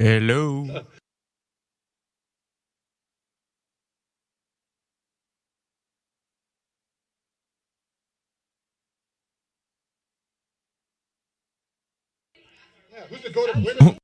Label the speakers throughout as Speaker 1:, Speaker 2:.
Speaker 1: Hello.
Speaker 2: Who's the go-to winner?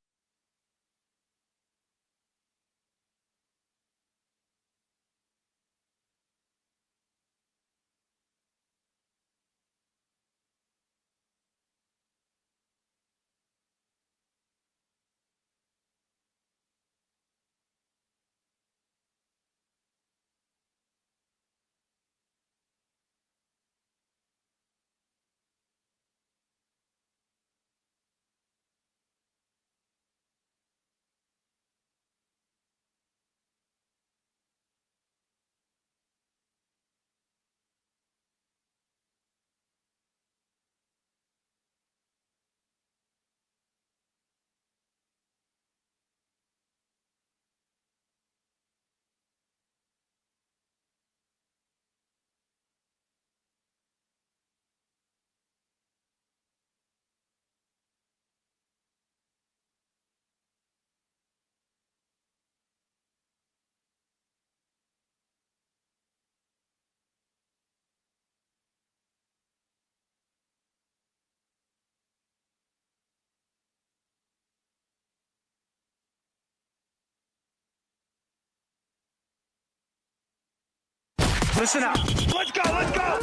Speaker 3: Listen up. Let's go, let's go!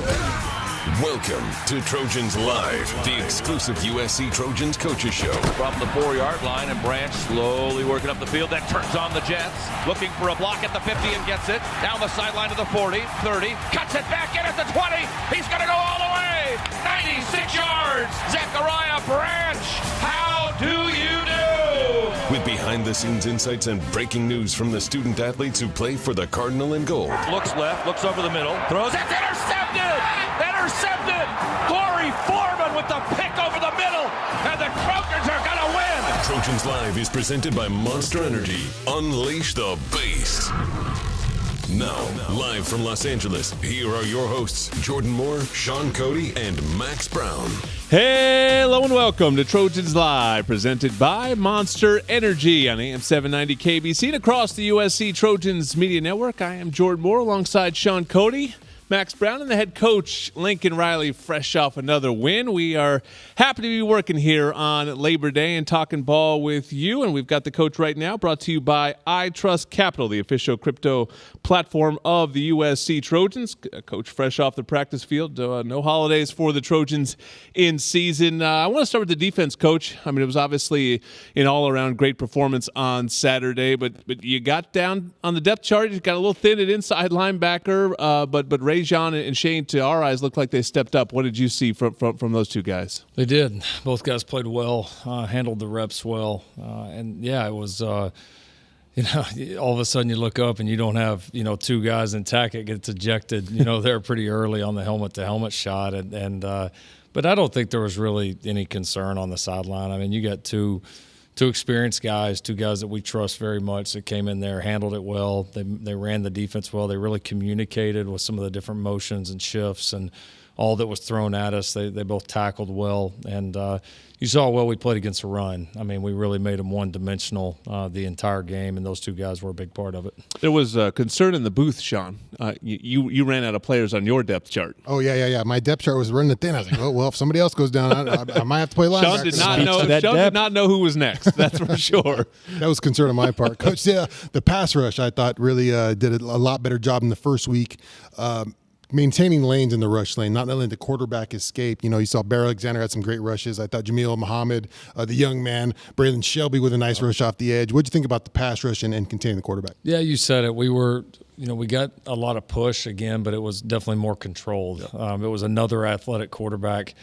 Speaker 4: Welcome to Trojans Live, the exclusive USC Trojans coaches show.
Speaker 5: From the 4-yard line, and Branch slowly working up the field. That turns on the Jets. Looking for a block at the 50 and gets it. Down the sideline to the 40, 30. Cuts it back in at the 20. He's going to go all the way. 96 yards. Zachariah Branch. How do you do?
Speaker 4: With behind-the-scenes insights and breaking news from the student athletes who play for the Cardinal and Gold.
Speaker 5: Looks left, looks over the middle. Throws. It's intercepted! Intercepted! Corey Foreman with the pick over the middle, and the Trojans are going to win!
Speaker 4: Trojans Live is presented by Monster Energy. Unleash the beast. Now, live from Los Angeles, here are your hosts, Jordan Moore, Sean Cody, and Max Brown.
Speaker 6: Hello and welcome to Trojans Live, presented by Monster Energy on AM 790 KBC and across the USC Trojans Media Network. I am Jordan Moore alongside Sean Cody, Max Brown, and the head coach, Lincoln Riley, fresh off another win. We are happy to be working here on Labor Day and talking ball with you. And we've got the coach right now, brought to you by I Trust Capital, the official crypto platform of the USC Trojans. Coach, fresh off the practice field. No holidays for the Trojans in season. I want to start with the defense, Coach. I mean, it was obviously an all-around great performance on Saturday, but you got down on the depth chart. You got a little thin at inside linebacker, but John and Shane, to our eyes, looked like they stepped up. What did you see from those two guys?
Speaker 7: They did. Both guys played well, handled the reps well, and yeah, it was. All of a sudden you look up and you don't have two guys in tackle gets ejected. They're pretty early on the helmet-to-helmet shot, but I don't think there was really any concern on the sideline. I mean, you got two experienced guys, two guys that we trust very much that came in there, handled it well. They ran the defense well. They really communicated with some of the different motions and shifts and all that was thrown at us. They both tackled well. And you saw how well we played against the run. I mean, we really made them one-dimensional the entire game, and those two guys were a big part of it.
Speaker 6: There was concern in the booth, Sean. You ran out of players on your depth chart.
Speaker 2: Oh, yeah. My depth chart was running thin. I was like, well, if somebody else goes down, I might have to play linebacker.
Speaker 6: Sean did not know who was next. That's for sure.
Speaker 2: That was concern on my part. Coach, the pass rush, I thought, really did a lot better job in the first week. Maintaining lanes in the rush lane, not letting the quarterback escape. You saw Bear Alexander had some great rushes. I thought Jameel Muhammad, the young man, Braylon Shelby with a nice rush off the edge. What did you think about the pass rush and containing the quarterback?
Speaker 7: Yeah, you said it. We were, we got a lot of push again, but it was definitely more controlled. It was another athletic quarterback,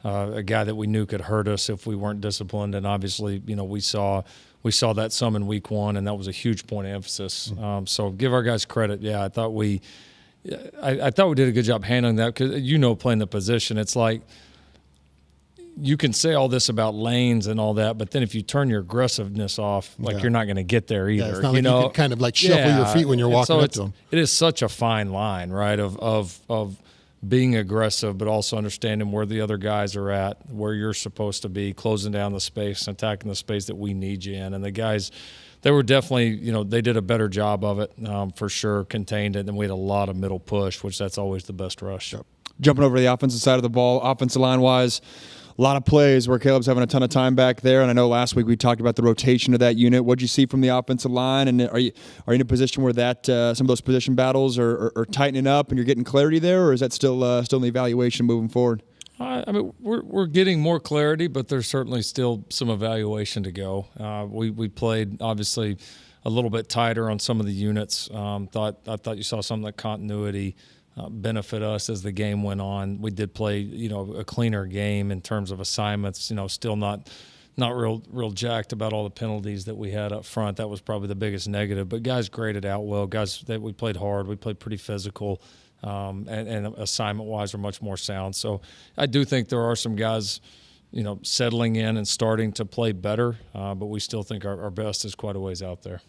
Speaker 7: a guy that we knew could hurt us if we weren't disciplined. And obviously, we saw that some in week one, and that was a huge point of emphasis. So give our guys credit. Yeah, I thought we did a good job handling that because, playing the position, it's like you can say all this about lanes and all that, but then if you turn your aggressiveness off, you're not going to get there either.
Speaker 2: Yeah, it's not like you can kind of like shuffle your feet when you're walking up to them.
Speaker 7: It is such a fine line, right, of being aggressive, but also understanding where the other guys are at, where you're supposed to be, closing down the space and attacking the space that we need you in. And the guys, they were definitely, they did a better job of it, for sure, contained it. And we had a lot of middle push, which that's always the best rush. Yep.
Speaker 1: Jumping over to the offensive side of the ball, offensive line-wise, a lot of plays where Caleb's having a ton of time back there. And I know last week we talked about the rotation of that unit. What did you see from the offensive line? And are you in a position where that some of those position battles are tightening up and you're getting clarity there, or is that still in the evaluation moving forward?
Speaker 7: I mean, we're getting more clarity, but there's certainly still some evaluation to go. We played, obviously, a little bit tighter on some of the units. I thought you saw some of that continuity benefit us as the game went on. We did play, a cleaner game in terms of assignments. Still not real jacked about all the penalties that we had up front. That was probably the biggest negative. But guys graded out well. Guys that we played hard. We played pretty physical, and assignment-wise are much more sound. So I do think there are some guys, settling in and starting to play better. But we still think our best is quite a ways out there.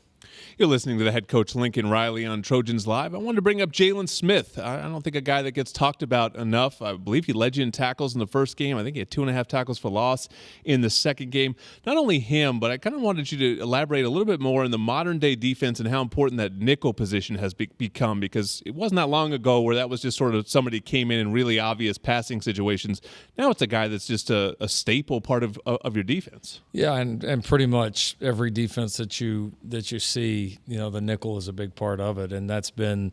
Speaker 6: You're listening to the head coach, Lincoln Riley, on Trojans Live. I wanted to bring up Jalen Smith. I don't think a guy that gets talked about enough. I believe he led you in tackles in the first game. I think he had 2.5 tackles for loss in the second game. Not only him, but I kind of wanted you to elaborate a little bit more on the modern-day defense and how important that nickel position has become, because it wasn't that long ago where that was just sort of somebody came in really obvious passing situations. Now it's a guy that's just a staple part of your defense.
Speaker 7: Yeah, and pretty much every defense that you see, the nickel is a big part of it, and that's been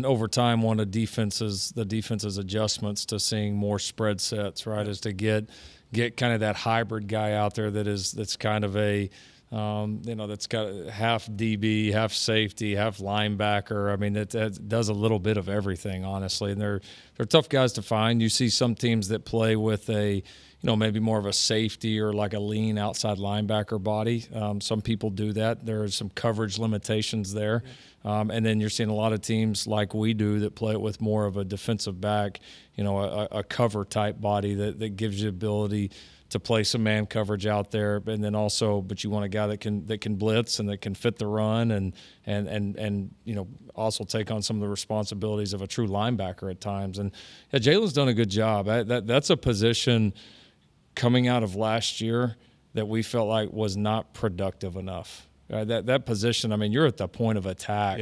Speaker 7: over time one of the defense's adjustments to seeing more spread sets, right? Is to get kind of that hybrid guy out there that's kind of a that's got half DB, half safety, half linebacker. I mean, that does a little bit of everything, honestly, and they're tough guys to find. You see some teams that play with a maybe more of a safety or like a lean outside linebacker body. Some people do that. There are some coverage limitations there. And then you're seeing a lot of teams like we do that play it with more of a defensive back, a cover type body that gives you ability to play some man coverage out there. And then also, but you want a guy that can blitz and that can fit the run and also take on some of the responsibilities of a true linebacker at times. And yeah, Jalen's done a good job. That's a position coming out of last year that we felt like was not productive enough. That position, I mean, you're at the point of attack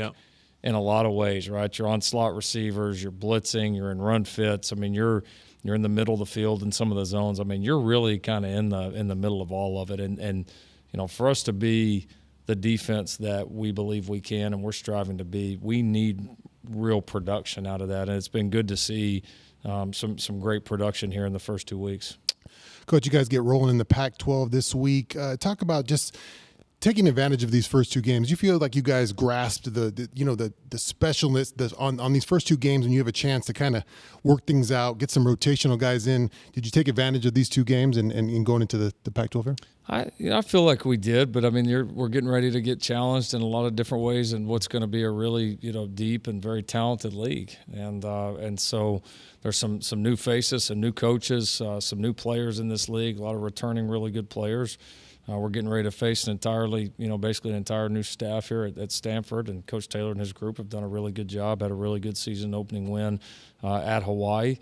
Speaker 7: in a lot of ways, right? You're on slot receivers, you're blitzing, you're in run fits. I mean, you're in the middle of the field in some of the zones. I mean, you're really kind of in the middle of all of it. And for us to be the defense that we believe we can and we're striving to be, we need real production out of that. And it's been good to see some great production here in the first 2 weeks.
Speaker 2: Coach, you guys get rolling in the Pac-12 this week. Talk about just taking advantage of these first two games. You feel like you guys grasped the specialness on these first two games, and you have a chance to kind of work things out, get some rotational guys in. Did you take advantage of these two games and going into the Pac-12 here?
Speaker 7: I feel like we did, but I mean, we're getting ready to get challenged in a lot of different ways in what's going to be a really deep and very talented league, and so there's some new faces, some new coaches, some new players in this league, a lot of returning really good players. We're getting ready to face an entirely, basically an entire new staff here at Stanford, and Coach Taylor and his group have done a really good job, had a really good season opening win at Hawaii.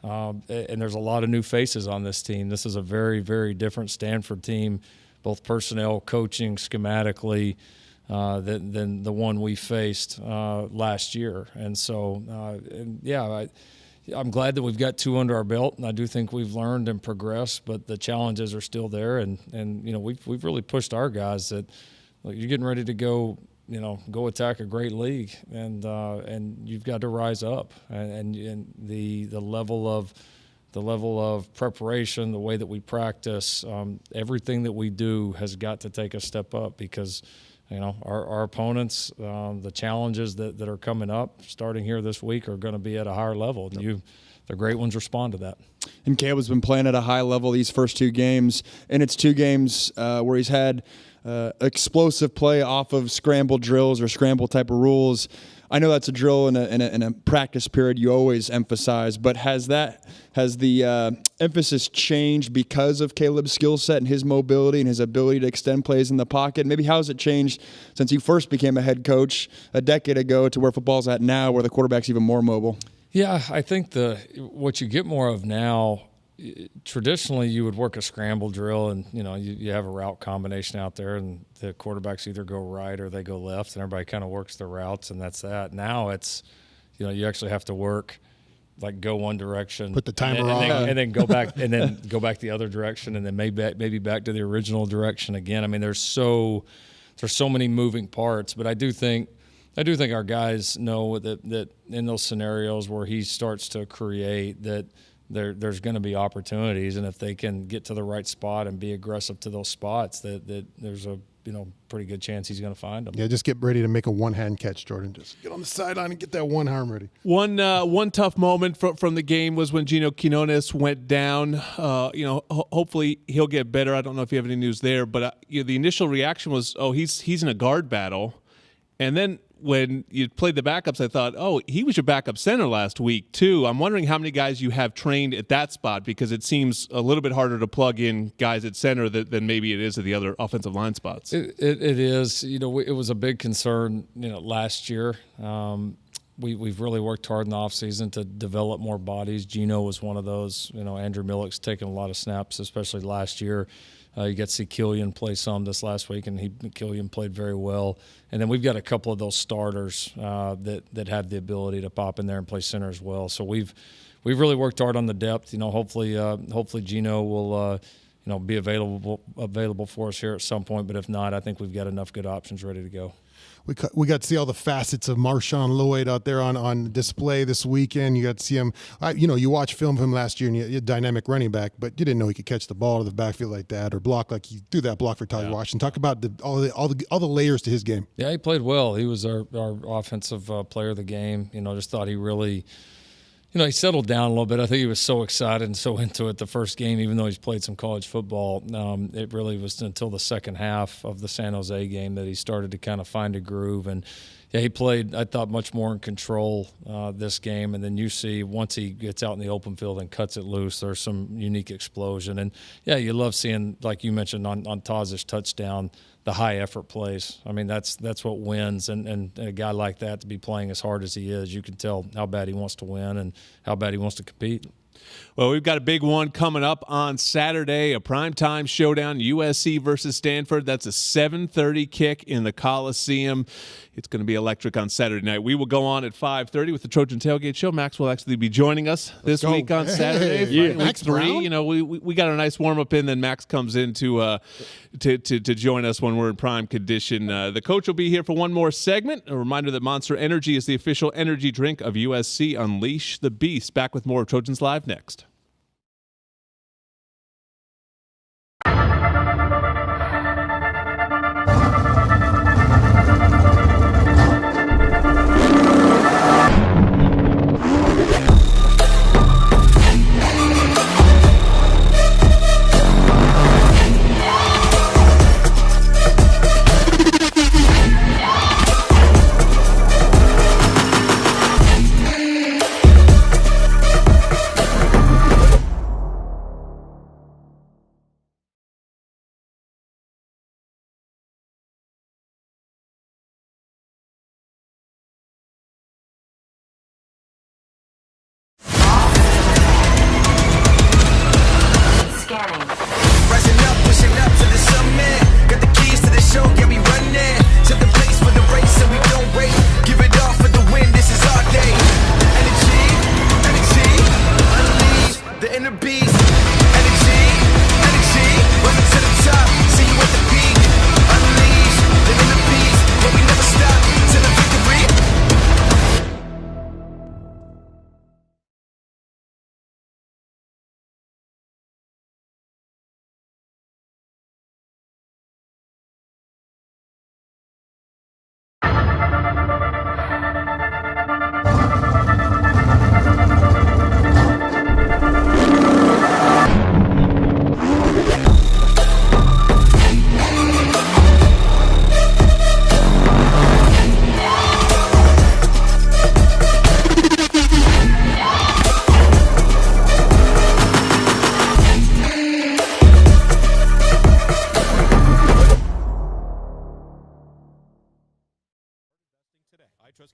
Speaker 7: And there's a lot of new faces on this team. This is a very, very different Stanford team, both personnel, coaching, schematically, than the one we faced last year. And so, I'm glad that we've got two under our belt, and I do think we've learned and progressed, but the challenges are still there. And we've really pushed our guys that you're getting ready to go attack a great league, and you've got to rise up. And the level of preparation, the way that we practice, everything that we do has got to take a step up, because our opponents, the challenges that are coming up starting here this week are going to be at a higher level. And the great ones respond to that.
Speaker 1: And Caleb's been playing at a high level these first two games, and it's two games where he's had explosive play off of scramble drills or scramble type of rules. I know that's a drill in a practice period you always emphasize, but has the emphasis changed because of Caleb's skill set and his mobility and his ability to extend plays in the pocket? Maybe how has it changed since you first became a head coach a decade ago to where football's at now, where the quarterback's even more mobile?
Speaker 7: Yeah, I think what you get more of now, traditionally you would work a scramble drill and, you have a route combination out there and the quarterbacks either go right or they go left and everybody kind of works their routes and that's that. Now it's, you actually have to work, like go one direction,
Speaker 2: put the timer on,
Speaker 7: and then go back and then go back the other direction and then maybe back to the original direction again. I mean, there's so many moving parts, but I do think our guys know that in those scenarios where he starts to create that there's going to be opportunities, and if they can get to the right spot and be aggressive to those spots, that there's a pretty good chance he's going to find them.
Speaker 2: Yeah, just get ready to make a one-hand catch, Jordan. Just get on the sideline and get that one arm ready.
Speaker 6: One tough moment from the game was when Gino Quinones went down. Hopefully he'll get better. I don't know if you have any news there, but the initial reaction was, he's in a guard battle, and then when you played the backups, I thought, he was your backup center last week too. I'm wondering how many guys you have trained at that spot, because it seems a little bit harder to plug in guys at center than maybe it is at the other offensive line spots.
Speaker 7: It is. It was a big concern, last year. We've really worked hard in the offseason to develop more bodies. Gino was one of those. Andrew Millick's taken a lot of snaps, especially last year. You got to see Killian play some this last week, and Killian played very well. And then we've got a couple of those starters that have the ability to pop in there and play center as well. So we've really worked hard on the depth. Hopefully Gino will be available for us here at some point. But if not, I think we've got enough good options ready to go.
Speaker 2: We got to see all the facets of Marshawn Lloyd out there on display this weekend. You got to see him. You watched film of him last year, and you had dynamic running back, but you didn't know he could catch the ball to the backfield like that or block like he threw that block for Taj Washington. Talk about all the layers to his game.
Speaker 7: Yeah, he played well. He was our offensive player of the game. Just thought he really. He settled down a little bit. I think he was so excited and so into it the first game, even though he's played some college football. It really was until the second half of the San Jose game that he started to kind of find a groove. And, he played, I thought, much more in control this game. And then you see once he gets out in the open field and cuts it loose, there's some unique explosion. And, you love seeing, like you mentioned on Taj's touchdown, the high effort plays. I mean, that's what wins. And a guy like that to be playing as hard as he is, you can tell how bad he wants to win and how bad he wants to compete.
Speaker 6: Well, we've got a big one coming up on Saturday, a primetime showdown, USC versus Stanford. That's a 7:30 kick in the Coliseum. It's going to be electric on Saturday night. We will go on at 5:30 with the Trojan Tailgate Show. Max will actually be joining us this week on Saturday.
Speaker 2: Yeah.
Speaker 6: Max 3. We got a nice warm-up in, then Max comes in to join us when we're in prime condition. The coach will be here for one more segment. A reminder that Monster Energy is the official energy drink of USC. Unleash the Beast. Back with more of Trojans Live next.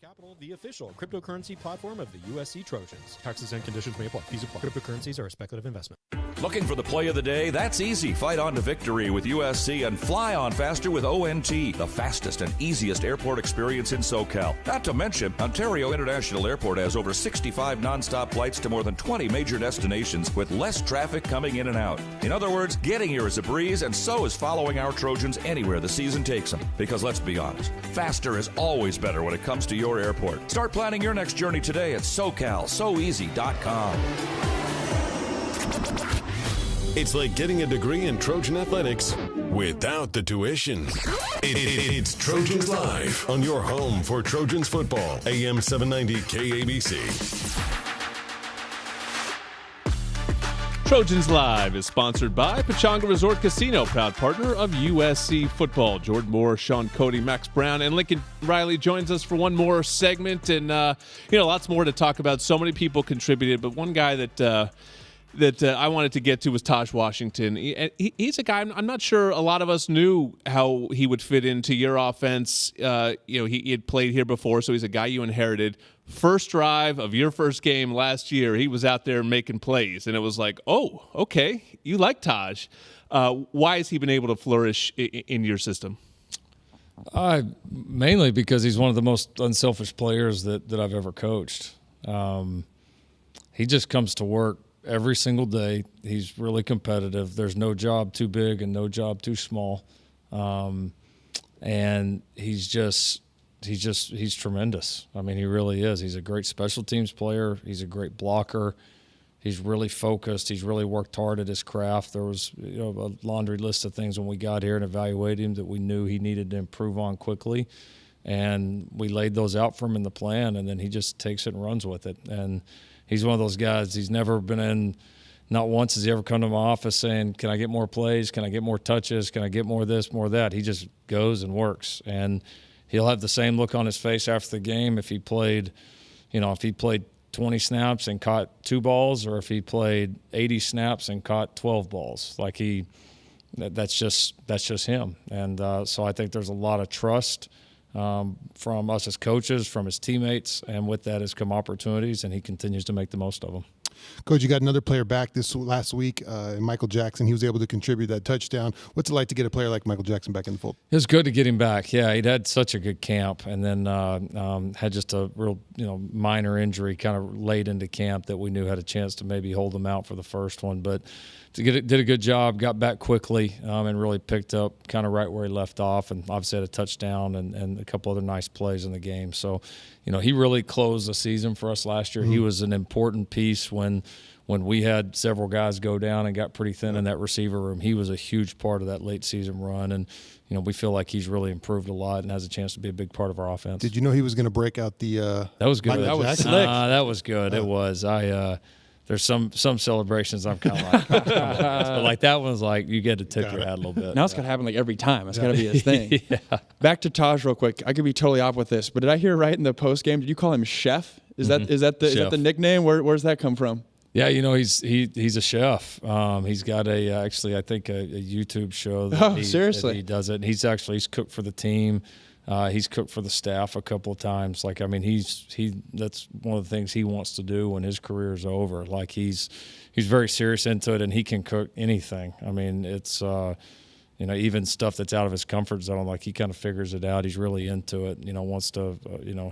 Speaker 8: Capital, the official cryptocurrency platform of the USC Trojans. Taxes and conditions may apply. Fees apply. Cryptocurrencies are a speculative investment.
Speaker 9: Looking for the play of the day? That's easy. Fight on to victory with USC and fly on faster with ONT, the fastest and easiest airport experience in SoCal. Not to mention, Ontario International Airport has over 65 nonstop flights to more than 20 major destinations with less traffic coming in and out. In other words, getting here is a breeze, and so is following our Trojans anywhere the season takes them. Because let's be honest, faster is always better when it comes to your airport. Start planning your next journey today at SoCalSoEasy.com.
Speaker 4: It's like getting a degree in Trojan athletics without the tuition. It's Trojans Live on your home for Trojans football, AM 790 KABC.
Speaker 6: Trojans Live is sponsored by Pechanga Resort Casino, proud partner of USC football. Jordan Moore, Sean Cody, Max Brown, and Lincoln Riley joins us for one more segment. And, lots more to talk about. So many people contributed, but one guy that I wanted to get to was Taj Washington. He's a guy, I'm not sure a lot of us knew how he would fit into your offense. He had played here before, so he's a guy you inherited. First drive of your first game last year, he was out there making plays, and it was like, oh, okay, you like Taj. Why has he been able to flourish in your system?
Speaker 7: Mainly because he's one of the most unselfish players that I've ever coached. He just comes to work every single day. He's really competitive. There's no job too big and no job too small. And he's tremendous. I mean, he really is. He's a great special teams player. He's a great blocker. He's really focused. He's really worked hard at his craft. There was a laundry list of things when we got here and evaluated him that we knew he needed to improve on quickly. And we laid those out for him in the plan, and then he just takes it and runs with it. And he's one of those guys, he's never been in, not once has he ever come to my office saying, can I get more plays? Can I get more touches? Can I get more of this, more of that? He just goes and works. And he'll have the same look on his face after the game if he played 20 snaps and caught 2 balls, or if he played 80 snaps and caught 12 balls. That's just him. And so I think there's a lot of trust from us as coaches, from his teammates, and with that has come opportunities, and he continues to make the most of them.
Speaker 2: Coach, you got another player back this last week, Michael Jackson. He was able to contribute that touchdown. What's it like to get a player like Michael Jackson back in the fold?
Speaker 7: It was good to get him back. Yeah, he'd had such a good camp, and then had just a real minor injury kind of late into camp that we knew had a chance to maybe hold him out for the first one. But did a good job, got back quickly, and really picked up kind of right where he left off, and obviously had a touchdown and a couple other nice plays in the game. So, he really closed the season for us last year. Mm-hmm. He was an important piece when we had several guys go down and got pretty thin in that receiver room. He was a huge part of that late season run, and we feel like he's really improved a lot and has a chance to be a big part of our offense.
Speaker 2: Did you know he was going to break out the
Speaker 7: that was good.
Speaker 2: Michael Jackson?
Speaker 7: That was good. It was. There's some celebrations I'm kind of like, but like that one's like you get to tip your hat a little bit.
Speaker 1: Now it's got to happen like every time. It's got to be his thing. Yeah. Back to Taj real quick. I could be totally off with this, but did I hear right in the post game? Did you call him Chef? Is that the nickname? Where's that come from?
Speaker 7: Yeah, he's a chef. He's got actually I think a YouTube show that
Speaker 1: seriously?
Speaker 7: That he does it. And he's cooked for the team. He's cooked for the staff a couple of times. That's one of the things he wants to do when his career is over. Like he's very serious into it, and he can cook anything. I mean, it's even stuff that's out of his comfort zone. Like he kind of figures it out. He's really into it. Wants to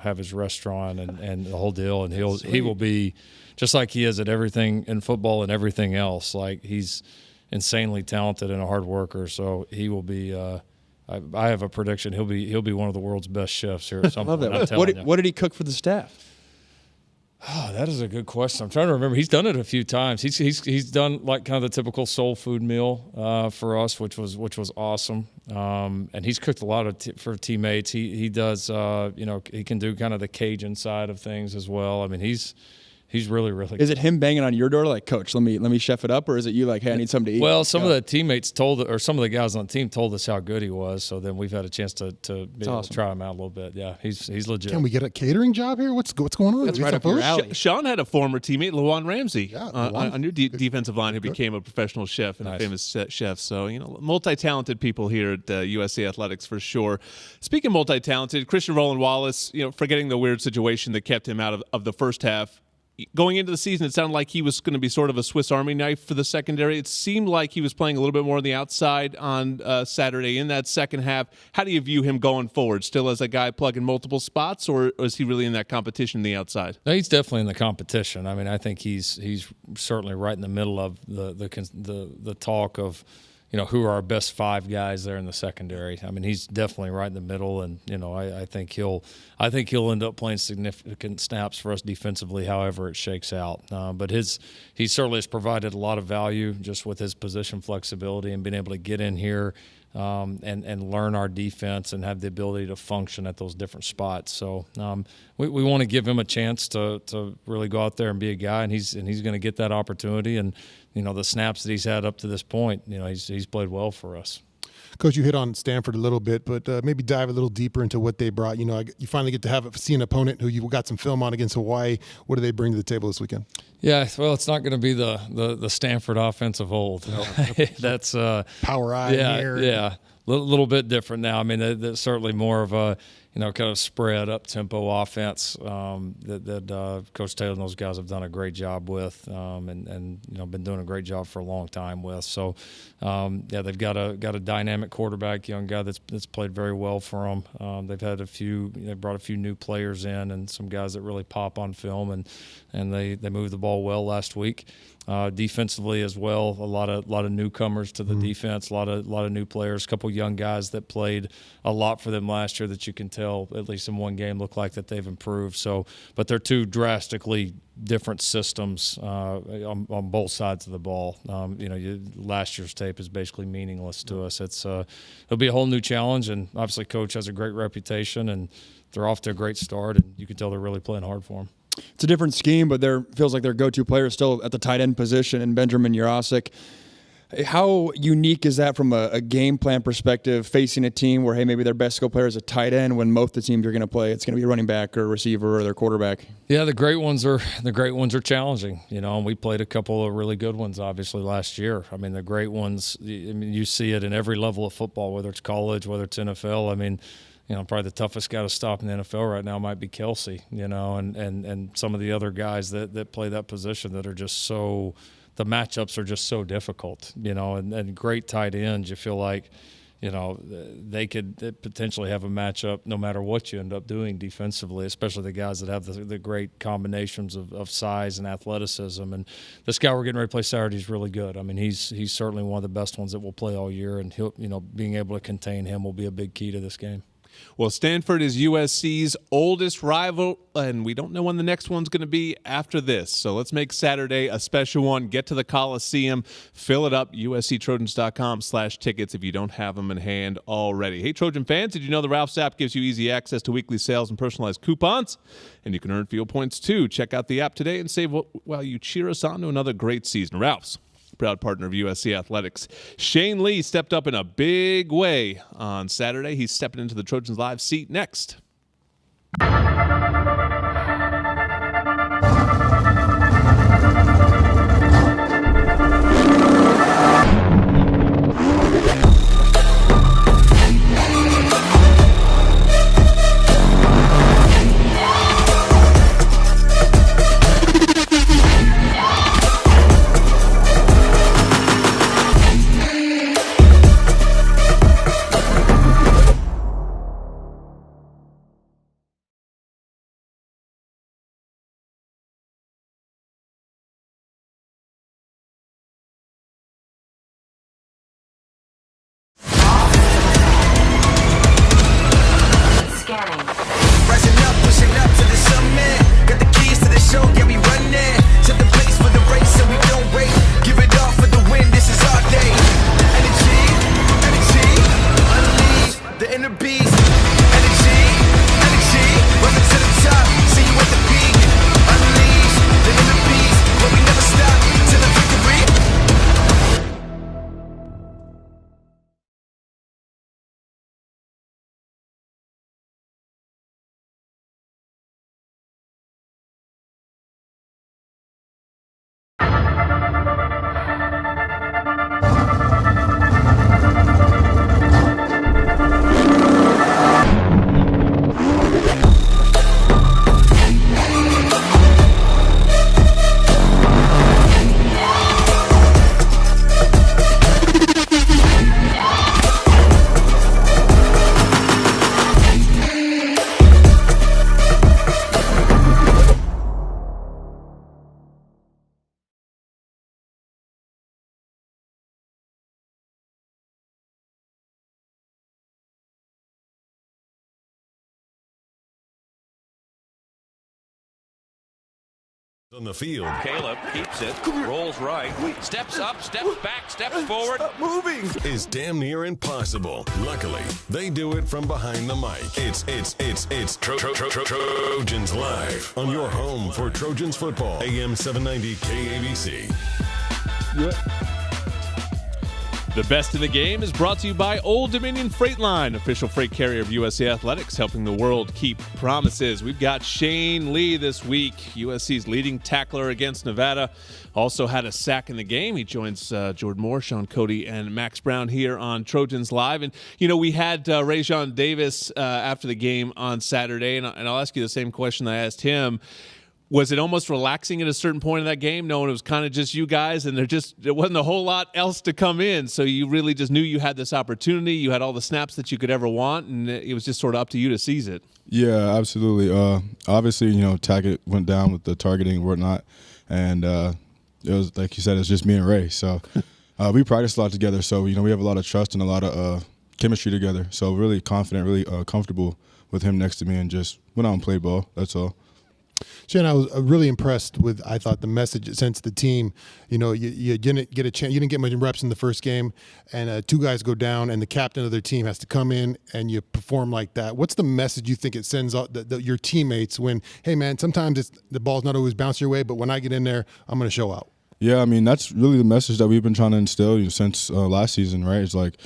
Speaker 7: have his restaurant and the whole deal. And he will be just like he is at everything in football and everything else. Like he's insanely talented and a hard worker. So he will be. I have a prediction. He'll be one of the world's best chefs here at some point.
Speaker 1: What did he cook for the staff?
Speaker 7: Oh, that is a good question. I'm trying to remember. He's done it a few times. He's done like kind of the typical soul food meal for us, which was awesome. And he's cooked a lot for teammates. He does he can do kind of the Cajun side of things as well. I mean he's he's really, really good.
Speaker 1: Is it him banging on your door like, Coach, let me chef it up, or is it you like, hey, I need something to eat?
Speaker 7: Well, some of the teammates or some of the guys on the team told us how good he was, so then we've had a chance to be able to try him out a little bit. Yeah, he's legit.
Speaker 2: Can we get a catering job here? What's going on?
Speaker 1: That's right up your alley.
Speaker 6: Sean had a former teammate, Lawan Ramsey,
Speaker 2: Yeah,
Speaker 6: on your defensive line, who became a professional chef and a famous chef. So, multi-talented people here at USC Athletics for sure. Speaking of multi-talented, Christian Roland Wallace, forgetting the weird situation that kept him out of the first half. Going into the season, it sounded like he was going to be sort of a Swiss Army knife for the secondary. It seemed like he was playing a little bit more on the outside on Saturday in that second half. How do you view him going forward? Still as a guy plugging multiple spots, or is he really in that competition on the outside?
Speaker 7: No, he's definitely in the competition. I mean, I think he's certainly right in the middle of the talk of, who are our best 5 guys there in the secondary. I mean, he's definitely right in the middle, and I think he'll end up playing significant snaps for us defensively, however it shakes out. But he certainly has provided a lot of value just with his position flexibility and being able to get in here and learn our defense and have the ability to function at those different spots. So we want to give him a chance to really go out there and be a guy, and he's going to get that opportunity. And the snaps that he's had up to this point, he's played well for us.
Speaker 2: Coach, you hit on Stanford a little bit, but maybe dive a little deeper into what they brought. You finally get to see an opponent who you've got some film on against Hawaii. What do they bring to the table this weekend?
Speaker 7: Yeah, well, it's not going to be the Stanford offense of old. No. That's
Speaker 2: power eye.
Speaker 7: Yeah, a little bit different now. I mean, that's certainly more of a kind of spread up tempo offense that Coach Taylor and those guys have done a great job with, and been doing a great job for a long time with. So they've got a dynamic quarterback, young guy that's played very well for them. They've brought a few new players in and some guys that really pop on film, and they moved the ball well last week. Defensively as well, a lot of newcomers to the defense, a lot of new players, a couple young guys that played a lot for them last year that you can tell, at least in one game, look like that they've improved. So, but they're two drastically different systems on both sides of the ball. Last year's tape is basically meaningless to us. It'll be a whole new challenge, and obviously Coach has a great reputation, and they're off to a great start, and you can tell they're really playing hard for him.
Speaker 1: It's a different scheme, but feels like their go-to player is still at the tight end position, and Benjamin Jurasik. How unique is that from a game plan perspective, facing a team where, hey, maybe their best skill player is a tight end when most of the teams you're going to play, it's going to be a running back or a receiver or their quarterback?
Speaker 7: Yeah, the great ones are challenging, and we played a couple of really good ones, obviously, last year. I mean, the great ones, you see it in every level of football, whether it's college, whether it's NFL. I mean, probably the toughest guy to stop in the NFL right now might be Kelsey, and some of the other guys that play that position that are just so – the matchups are just so difficult, and great tight ends. You feel like, they could potentially have a matchup no matter what you end up doing defensively, especially the guys that have the great combinations of size and athleticism. And this guy we're getting ready to play Saturday is really good. I mean, he's certainly one of the best ones that will play all year, and being able to contain him will be a big key to this game.
Speaker 6: Well, Stanford is USC's oldest rival, and we don't know when the next one's going to be after this. So let's make Saturday a special one. Get to the Coliseum, fill it up, usctrojans.com/tickets if you don't have them in hand already. Hey, Trojan fans, did you know the Ralph's app gives you easy access to weekly sales and personalized coupons? And you can earn field points, too. Check out the app today and save while you cheer us on to another great season. Ralph's, proud partner of USC Athletics. Shane Lee stepped up in a big way on Saturday. He's stepping into the Trojans Live seat next.
Speaker 4: On the field.
Speaker 5: Caleb keeps it, rolls right, steps up, steps back, steps forward.
Speaker 3: Moving.
Speaker 4: Is damn near impossible. Luckily, they do it from behind the mic. It's Trojans Live on your home for Trojans football. AM 790 KABC.
Speaker 6: The best in the game is brought to you by Old Dominion Freight Line, official freight carrier of USA Athletics, helping the world keep promises. We've got Shane Lee this week, USC's leading tackler against Nevada. Also had a sack in the game. He joins Jordan Moore, Sean Cody, and Max Brown here on Trojans Live. And, you know, we had Rajon Davis after the game on Saturday, and I'll ask you the same question I asked him. Was it almost relaxing at a certain point in that game, knowing it was kind of just you guys and there wasn't a whole lot else to come in? So you really just knew you had this opportunity. You had all the snaps that you could ever want, and it was just sort of up to you to seize it.
Speaker 10: Yeah, absolutely. Obviously, you know, Tackett went down with the targeting and whatnot, and it was, like you said, it's just me and Ray. So we practiced a lot together. So, you know, we have a lot of trust and a lot of chemistry together. So really confident, really comfortable with him next to me, and just went out and played ball. That's all.
Speaker 2: Shane, I was really impressed with, I thought, the message it sent to the team. You know, you didn't get a chance, you didn't get much reps in the first game, and two guys go down, and the captain of their team has to come in, and you perform like that. What's the message you think it sends out your teammates when, hey, man, sometimes the ball's not always bouncing your way, but when I get in there, I'm going to show out? Yeah, I mean, that's really the message that we've been trying to instill since last season, right? It's like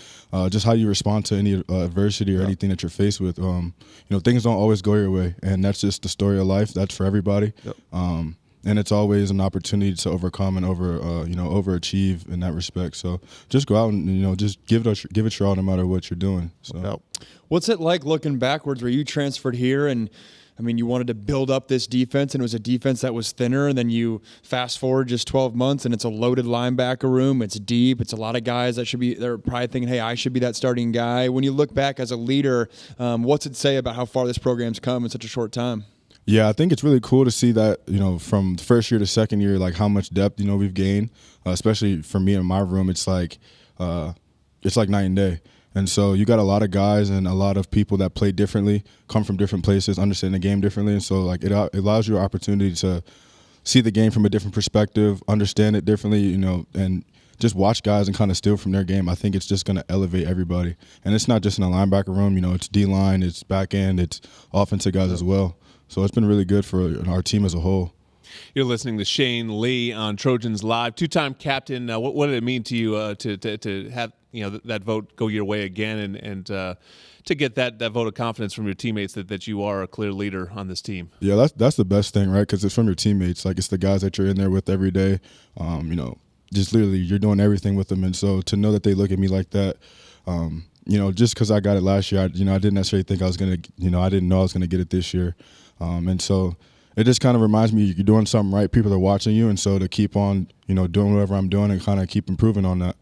Speaker 2: just how you respond to any adversity or anything that you're faced with. You know, things don't always go your way, and that's just the story of life. That's for everybody. Yep. And it's always an opportunity to overcome and overachieve in that respect. So just go out and, you know, just give it your all no matter what you're doing. So,
Speaker 1: what's it like looking backwards where you transferred here and I mean, you wanted to build up this defense, and it was a defense that was thinner, and then you fast forward just 12 months, and it's a loaded linebacker room. It's deep. It's a lot of guys that they're probably thinking, hey, I should be that starting guy. When you look back as a leader, what's it say about how far this program's come in such a short time?
Speaker 10: Yeah, I think it's really cool to see that, you know, from the first year to second year, like how much depth, you know, we've gained, especially for me in my room. It's like night and day. And so you got a lot of guys and a lot of people that play differently, come from different places, understand the game differently. And so, like, it allows you an opportunity to see the game from a different perspective, understand it differently, you know, and just watch guys and kind of steal from their game. I think it's just going to elevate everybody. And it's not just in the linebacker room. You know, it's D-line, it's back end, it's offensive guys as well. So it's been really good for our team as a whole.
Speaker 6: You're listening to Shane Lee on Trojans Live, two-time captain. What did it mean to you to have, you know, that vote go your way again and to get that vote of confidence from your teammates that you are a clear leader on this team?
Speaker 10: Yeah, that's the best thing, right? Because it's from your teammates. Like, it's the guys that you're in there with every day. You know, just literally you're doing everything with them. And so to know that they look at me like that, you know, just because I got it last year, I didn't necessarily think I was going to, you know, I didn't know I was going to get it this year. And so it just kind of reminds me you're doing something right. People are watching you. And so to keep on, you know, doing whatever I'm doing and kind of keep improving on that.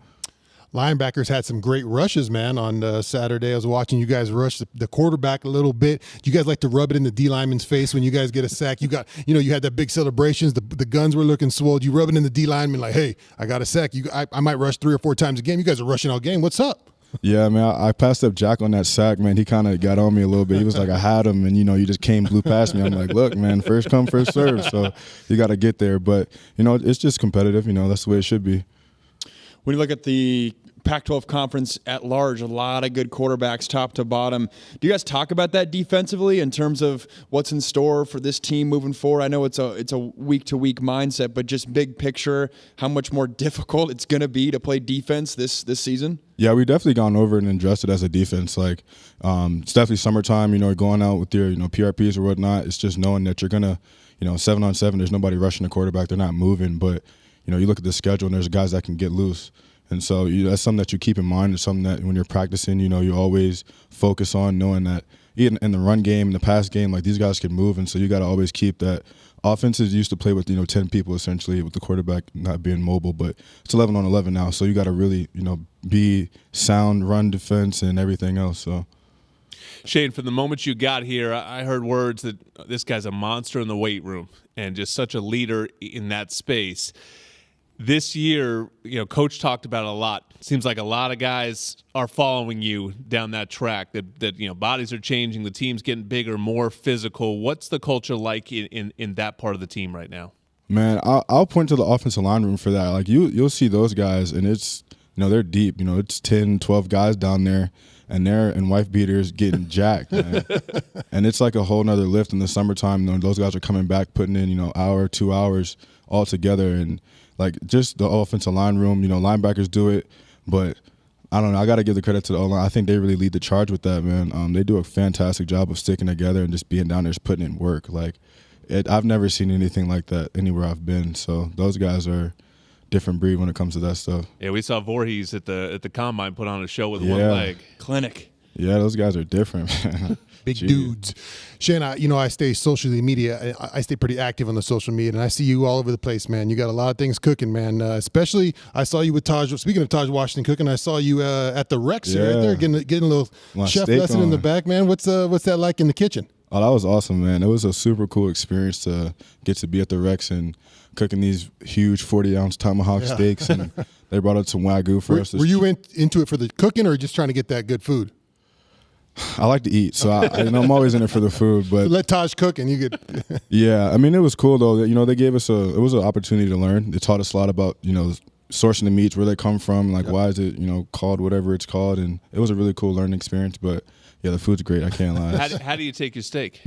Speaker 2: Linebackers had some great rushes, man, on Saturday. I was watching you guys rush the quarterback a little bit. You guys like to rub it in the D lineman's face when you guys get a sack. You had that big celebrations. The guns were looking swole. You rub it in the D lineman like, hey, I got a sack. I might rush 3 or 4 times a game. You guys are rushing all game. What's up?
Speaker 10: Yeah, man, I passed up Jack on that sack, man. He kind of got on me a little bit. He was like, I had him, and, you know, you just blew past me. I'm like, look, man, first come, first serve. So you got to get there. But, you know, it's just competitive. You know, that's the way it should be.
Speaker 1: When you look at the Pac-12 conference at large, a lot of good quarterbacks top to bottom. Do you guys talk about that defensively in terms of what's in store for this team moving forward? I know it's a week-to-week mindset, but just big picture, how much more difficult it's going to be to play defense this season? Yeah, we definitely gone over it and adjusted as a defense. Like, it's definitely summertime, you know, going out with your, you know, PRPs or whatnot. It's just knowing that you're going to, you know, 7-on-7, there's nobody rushing the quarterback. They're not moving. But, you know, you look at the schedule and there's guys that can get loose. And so that's something that you keep in mind. It's something that when you're practicing, you know, you always focus on knowing that even in the run game, in the pass game, like, these guys can move. And so you got to always keep that. Offenses used to play with, you know, 10 people essentially with the quarterback not being mobile, but it's 11-on-11 now. So you got to really, you know, be sound run defense and everything else. So,
Speaker 6: Shane, from the moment you got here, I heard words that this guy's a monster in the weight room and just such a leader in that space. This year, you know, Coach talked about it a lot. Seems like a lot of guys are following you down that track, that you know, bodies are changing, the team's getting bigger, more physical. What's the culture like in that part of the team right now?
Speaker 10: Man, I'll point to the offensive line room for that. Like you'll see those guys, and it's they're deep. It's 10, 12 guys down there, and they're in wife beaters getting jacked, man. And it's like a whole nother lift in the summertime. Those guys are coming back, putting in hour, 2 hours all together, and like just the offensive line room. Linebackers do it, but I don't know. I got to give the credit to the O-line. I think they really lead the charge with that, man. They do a fantastic job of sticking together and just being down there, just putting in work. Like, I've never seen anything like that anywhere I've been. So those guys are different breed when it comes to that stuff.
Speaker 6: Yeah, we saw Voorhees at the combine put on a show with one leg.
Speaker 1: Clinic.
Speaker 10: Yeah, those guys are different, man.
Speaker 2: Big dudes. Shane, I stay socially media. I stay pretty active on the social media, and I see you all over the place, man. You got a lot of things cooking, man. Especially, I saw you with Taj. Speaking of Taj Washington cooking, I saw you at the Rex right there, getting a little chef lesson in the back, man. What's that like in the kitchen?
Speaker 10: Oh, that was awesome, man. It was a super cool experience to get to be at the Rex and cooking these huge 40-ounce tomahawk steaks, and they brought out some Wagyu for us.
Speaker 2: Were you into it for the cooking, or just trying to get that good food?
Speaker 10: I like to eat, so I'm always in it for the food. But
Speaker 2: so let Taj cook, and you could.
Speaker 10: Yeah, I mean, it was cool though. They gave us it was an opportunity to learn. They taught us a lot about sourcing the meats, where they come from, like why is it called whatever it's called, and it was a really cool learning experience. But yeah, the food's great. I can't lie.
Speaker 6: How do you take your steak?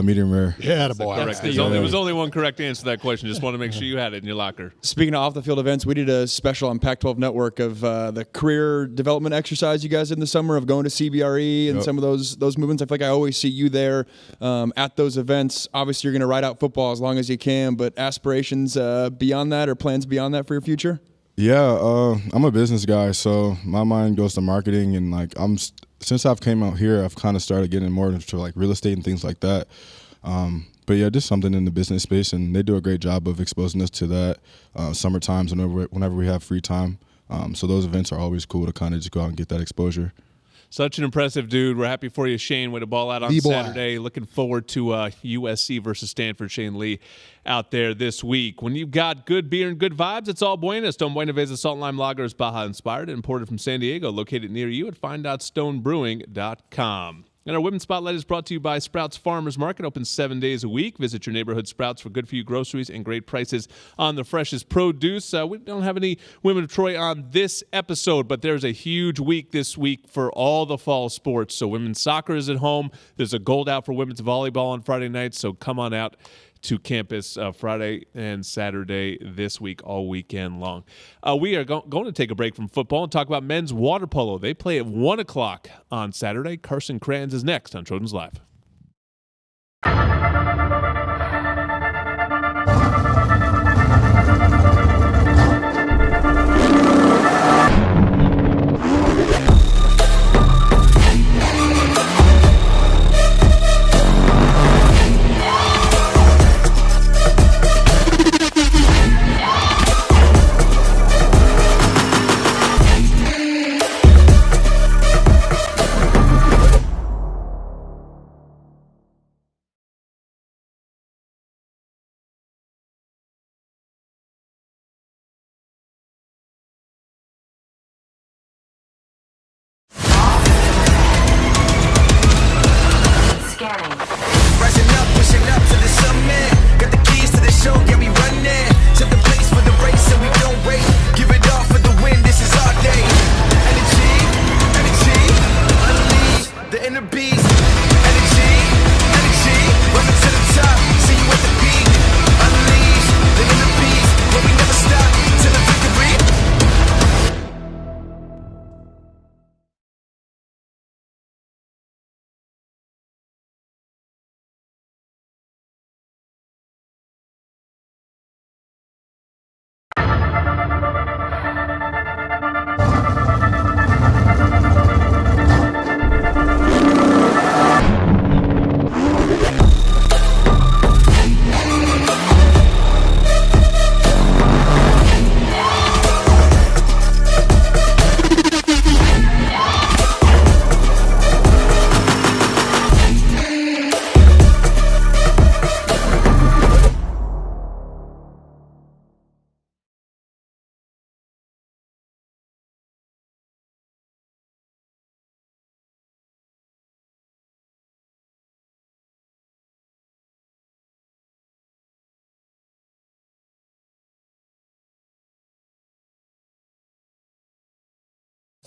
Speaker 10: Medium rare.
Speaker 2: Yeah, the boy.
Speaker 6: There was only one correct answer to that question. Just want to make sure you had it in your locker.
Speaker 1: Speaking of off-the-field events, we did a special on Pac-12 Network of the career development exercise you guys did in the summer of going to CBRE and some of those movements. I feel like I always see you there at those events. Obviously, you're going to ride out football as long as you can, but aspirations beyond that or plans beyond that for your future?
Speaker 10: Yeah, I'm a business guy, so my mind goes to marketing, and since I've came out here, I've kind of started getting more into like real estate and things like that. But yeah, just something in the business space, and they do a great job of exposing us to that summer times whenever we have free time. So those events are always cool to kind of just go out and get that exposure.
Speaker 6: Such an impressive dude. We're happy for you, Shane. Way to ball out on Saturday. Looking forward to USC versus Stanford. Shane Lee out there this week. When you've got good beer and good vibes, it's all Buenas. Don Buena Veza Salt and Lime Lager is Baja inspired and imported from San Diego, located near you at find.stonebrewing.com. And our Women's Spotlight is brought to you by Sprouts Farmers Market, open 7 days a week. Visit your neighborhood Sprouts for good-for-you groceries and great prices on the freshest produce. We don't have any Women of Troy on this episode, but there's a huge week this week for all the fall sports. So women's soccer is at home. There's a gold out for women's volleyball on Friday night, so come on out to campus Friday and Saturday this week, all weekend long. We are going to take a break from football and talk about men's water polo. They play at 1 o'clock on Saturday. Carson Kranz is next on Trojans Live.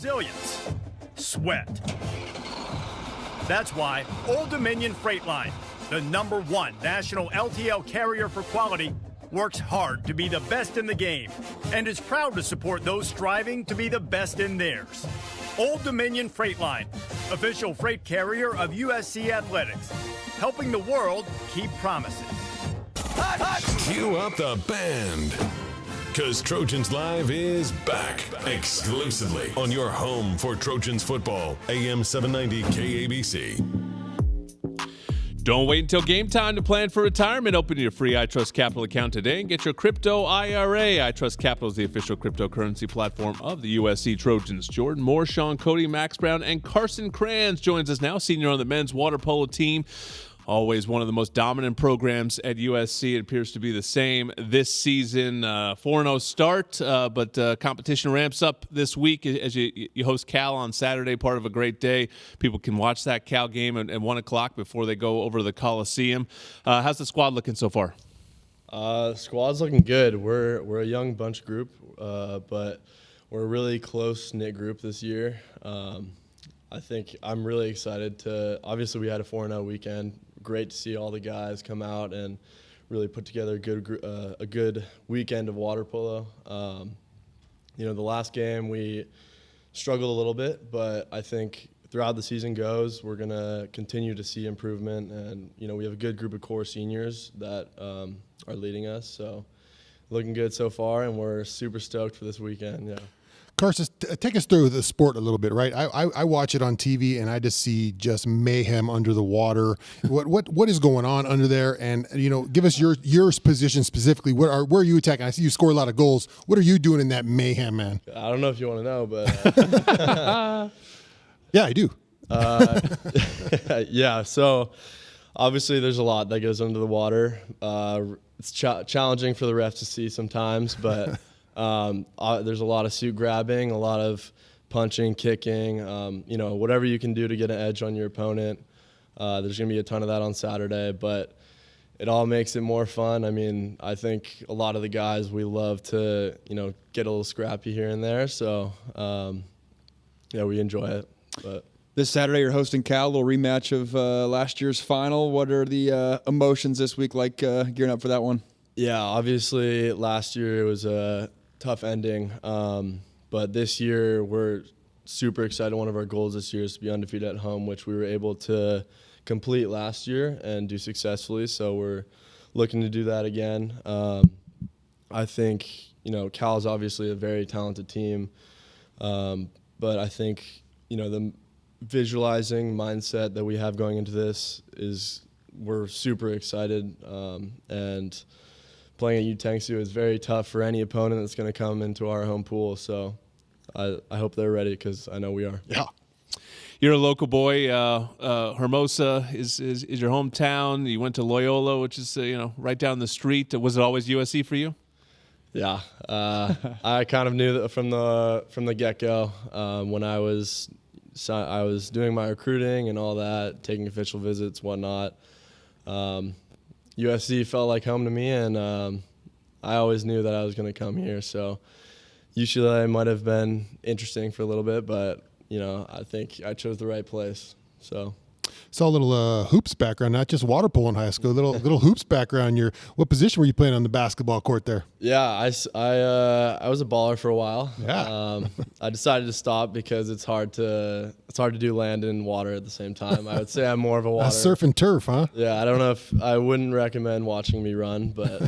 Speaker 3: resilience, sweat. That's why Old Dominion Freight Line, the #1 national LTL carrier for quality, works hard to be the best in the game and is proud to support those striving to be the best in theirs. Old Dominion Freight Line, official freight carrier of USC Athletics, helping the world keep promises.
Speaker 4: Cue up the band. Because Trojans Live is back exclusively on your home for Trojans football, AM 790 KABC.
Speaker 6: Don't wait until game time to plan for retirement. Open your free iTrust Capital account today and get your crypto IRA. iTrust Capital is the official cryptocurrency platform of the USC Trojans. Jordan Moore, Sean Cody, Max Brown, and Carson Kranz joins us now, senior on the men's water polo team. Always one of the most dominant programs at USC. It appears to be the same this season. 4-0 start, but competition ramps up this week as you host Cal on Saturday, part of a great day. People can watch that Cal game at 1 o'clock before they go over to the Coliseum. How's the squad looking so far?
Speaker 11: Squad's looking good. We're a young bunch group, but we're a really close-knit group this year. I think I'm really excited to – obviously we had a 4-0 weekend. Great to see all the guys come out and really put together a good weekend of water polo. The last game we struggled a little bit, but I think throughout the season goes, we're going to continue to see improvement. And, we have a good group of core seniors that are leading us. So looking good so far, and we're super stoked for this weekend, yeah.
Speaker 2: Carson, take us through the sport a little bit, right? I watch it on TV and I just see just mayhem under the water. What is going on under there? And give us your position specifically. Where are you attacking? I see you score a lot of goals. What are you doing in that mayhem, man?
Speaker 11: I don't know if you want to know, but
Speaker 2: yeah, I do.
Speaker 11: Yeah. So obviously, there's a lot that goes under the water. It's challenging for the refs to see sometimes, but. There's a lot of suit grabbing, a lot of punching, kicking, whatever you can do to get an edge on your opponent. There's going to be a ton of that on Saturday, but it all makes it more fun. I mean, I think a lot of the guys, we love to, get a little scrappy here and there. So, we enjoy it. But
Speaker 1: this Saturday, you're hosting Cal, a little rematch of last year's final. What are the emotions this week like gearing up for that one?
Speaker 11: Yeah, obviously last year it was a tough ending, but this year we're super excited. One of our goals this year is to be undefeated at home, which we were able to complete last year and do successfully, so we're looking to do that again. I think, Cal is obviously a very talented team, but I think, the visualizing mindset that we have going into this is we're super excited, and playing at UTENGSU is very tough for any opponent that's going to come into our home pool. So I hope they're ready because I know we are.
Speaker 2: Yeah.
Speaker 6: You're a local boy. Hermosa is your hometown. You went to Loyola, which is right down the street. Was it always USC for you?
Speaker 11: Yeah, I kind of knew that from the get-go. When I was doing my recruiting and all that, taking official visits, whatnot. USC felt like home to me, and I always knew that I was going to come here. So UCLA might have been interesting for a little bit, but I think I chose the right place. So
Speaker 2: saw a little hoops background, not just water polo in high school. Little hoops background. What position were you playing on the basketball court there?
Speaker 11: Yeah, I was a baller for a while.
Speaker 2: Yeah.
Speaker 11: I decided to stop because it's hard to do land and water at the same time. I would say I'm more of a water.
Speaker 2: Surf and turf, huh?
Speaker 11: Yeah, I don't know if I wouldn't recommend watching me run, but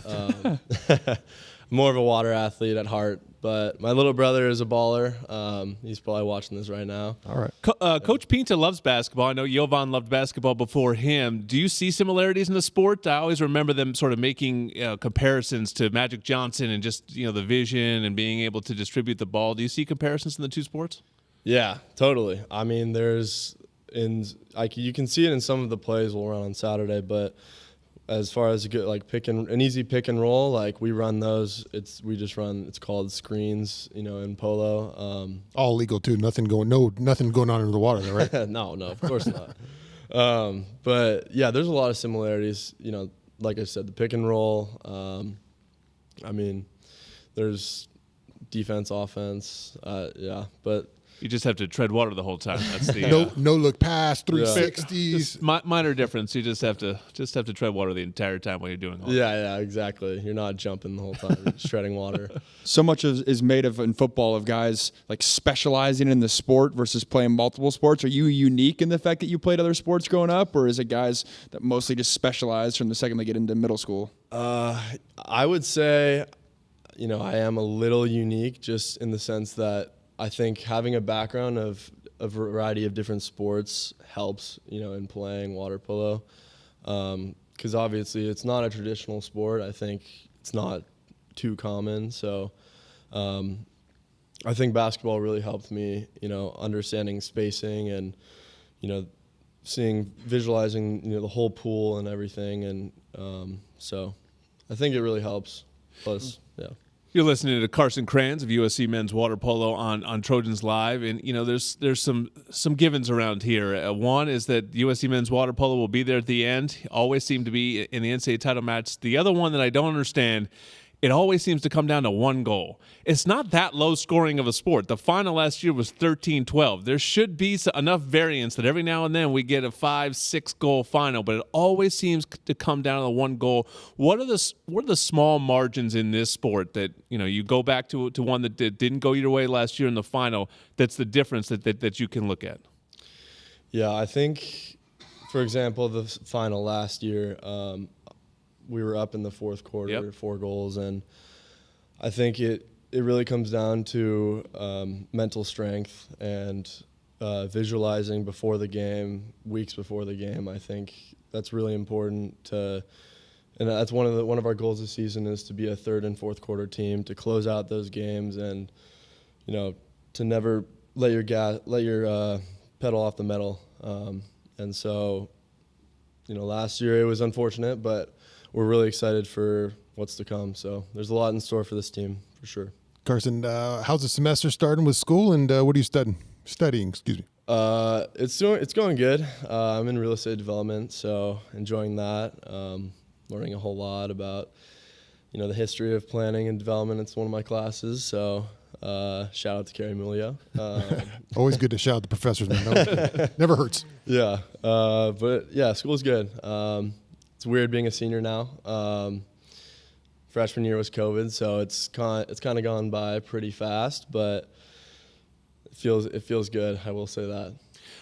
Speaker 11: more of a water athlete at heart. But my little brother is a baller. He's probably watching this right now.
Speaker 2: All right.
Speaker 6: Coach Pinta loves basketball. I know Jovan loved basketball before him. Do you see similarities in the sport? I always remember them sort of making comparisons to Magic Johnson and just the vision and being able to distribute the ball. Do you see comparisons in the two sports?
Speaker 11: Yeah, totally. I mean, you can see it in some of the plays we'll run on Saturday, but as far as an easy pick and roll, like we run those. It's called screens, in polo.
Speaker 2: All legal too. Nothing going on under the water, though, right?
Speaker 11: No, of course not. But yeah, there's a lot of similarities. Like I said, the pick and roll. I mean, there's defense, offense. Yeah, but
Speaker 6: You just have to tread water the whole time. That's the
Speaker 2: no look pass, 360s.
Speaker 6: Minor difference. You just have to tread water the entire time while you're doing all that.
Speaker 11: Yeah, exactly. You're not jumping the whole time. You're just treading water.
Speaker 1: So much is made of in football of guys like specializing in the sport versus playing multiple sports. Are you unique in the fact that you played other sports growing up, or is it guys that mostly just specialize from the second they get into middle school?
Speaker 11: I would say, I am a little unique just in the sense that I think having a background of a variety of different sports helps, in playing water polo. Because obviously it's not a traditional sport. I think it's not too common. So I think basketball really helped me, understanding spacing and, visualizing, the whole pool and everything. And so I think it really helps. Plus, yeah.
Speaker 6: You're listening to Carson Kranz of USC Men's Water Polo on Trojans Live, and there's some givens around here. One is that USC Men's Water Polo will be there at the end. Always seem to be in the NCAA title match. The other one that I don't understand, it always seems to come down to one goal. It's not that low scoring of a sport. The final last year was 13-12. There should be enough variance that every now and then we get a 5-6 goal final, but it always seems to come down to one goal. What are the small margins in this sport that you go back to one that didn't go your way last year in the final? That's the difference that you can look at.
Speaker 11: Yeah, I think, for example, the final last year. We were up in the fourth quarter, 4 goals, and I think it really comes down to mental strength and visualizing before the game, weeks before the game. I think that's really important and that's one of our goals this season is to be a third and fourth quarter team, to close out those games and to never let your pedal off the metal. And so last year it was unfortunate, but we're really excited for what's to come. So there's a lot in store for this team, for sure.
Speaker 2: Carson, how's the semester starting with school, and what are you studying? Excuse me.
Speaker 11: It's going good. I'm in real estate development, so enjoying that. Learning a whole lot about, the history of planning and development. It's one of my classes, so shout out to Carrie Mulio.
Speaker 2: Always good to shout out the professors, man. Never hurts.
Speaker 11: Yeah, but yeah, school's good. It's weird being a senior now. Freshman year was COVID, so it's kind of gone by pretty fast, but it feels good. I will say that.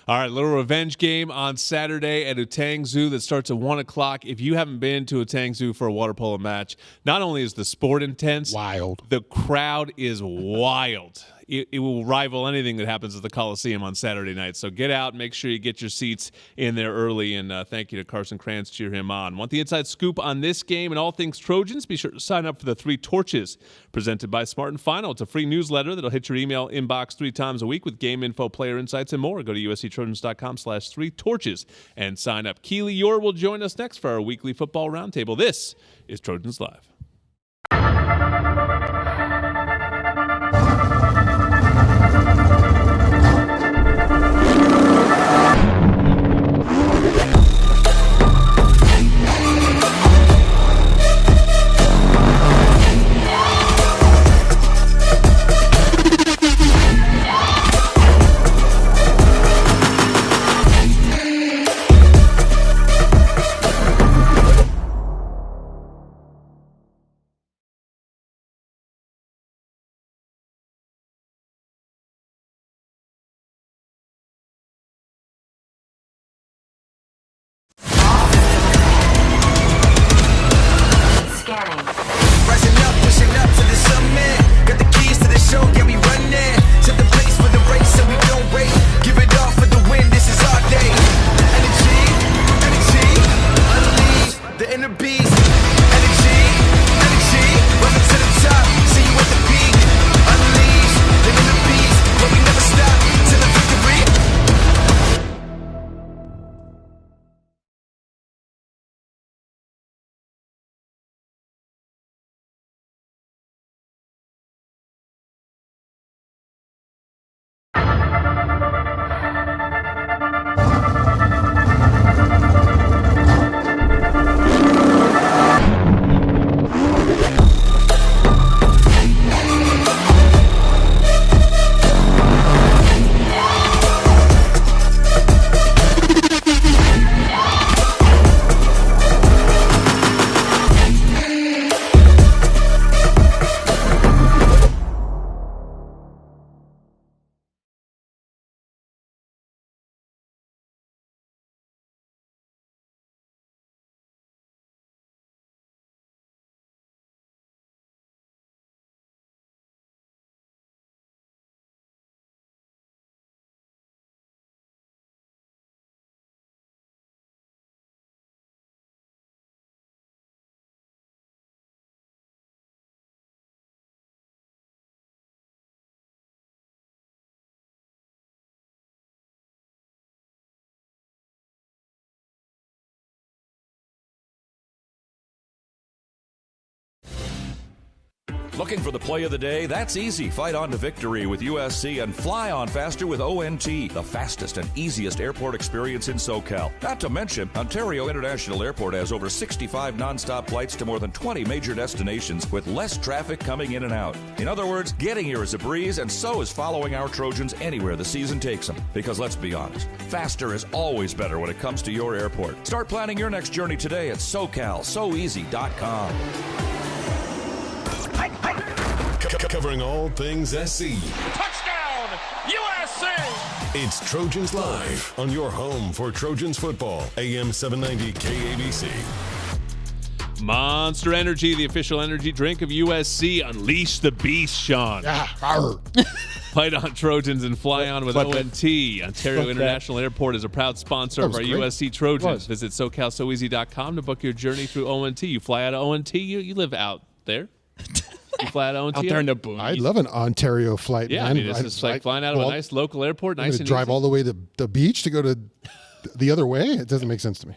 Speaker 6: All right, little revenge game on Saturday at Utang Zoo that starts at 1 o'clock. If you haven't been to Utang Zoo for a water polo match, not only is the sport intense,
Speaker 2: wild,
Speaker 6: the crowd is wild. It will rival anything that happens at the Coliseum on Saturday night. So get out, make sure you get your seats in there early, and thank you to Carson Kranz. Cheer him on. Want the inside scoop on this game and all things Trojans? Be sure to sign up for the 3 Torches presented by Smart & Final. It's a free newsletter that'll hit your email inbox 3 times a week with game info, player insights, and more. Go to usctrojans.com/3torches and sign up. Keely Yor will join us next for our weekly football roundtable. This is Trojans Live.
Speaker 9: Looking for the play of the day? That's easy. Fight on to victory with USC and fly on faster with ONT, the fastest and easiest airport experience in SoCal. Not to mention, Ontario International Airport has over 65 nonstop flights to more than 20 major destinations with less traffic coming in and out. In other words, getting here is a breeze, and so is following our Trojans anywhere the season takes them. Because let's be honest, faster is always better when it comes to your airport. Start planning your next journey today at SoCalSoEasy.com.
Speaker 4: Covering all things SC.
Speaker 5: Touchdown, USC!
Speaker 4: It's Trojans Live on your home for Trojans football, AM 790 KABC.
Speaker 6: Monster Energy, the official energy drink of USC. Unleash the beast, Sean. Fight on Trojans and fly on with ONT. Ontario International Airport is a proud sponsor of our USC Trojans. Visit SoCalSoEasy.com to book your journey through ONT. You fly out of ONT, you live out there. You fly out of ONT.
Speaker 1: Out there in the boonies.
Speaker 2: I'd love an Ontario flight,
Speaker 6: yeah,
Speaker 2: man.
Speaker 6: I mean, it's just like flying out of a nice local airport. Nice and
Speaker 2: drive
Speaker 6: easy.
Speaker 2: all the way to the beach to go to the other way? It doesn't make sense to me.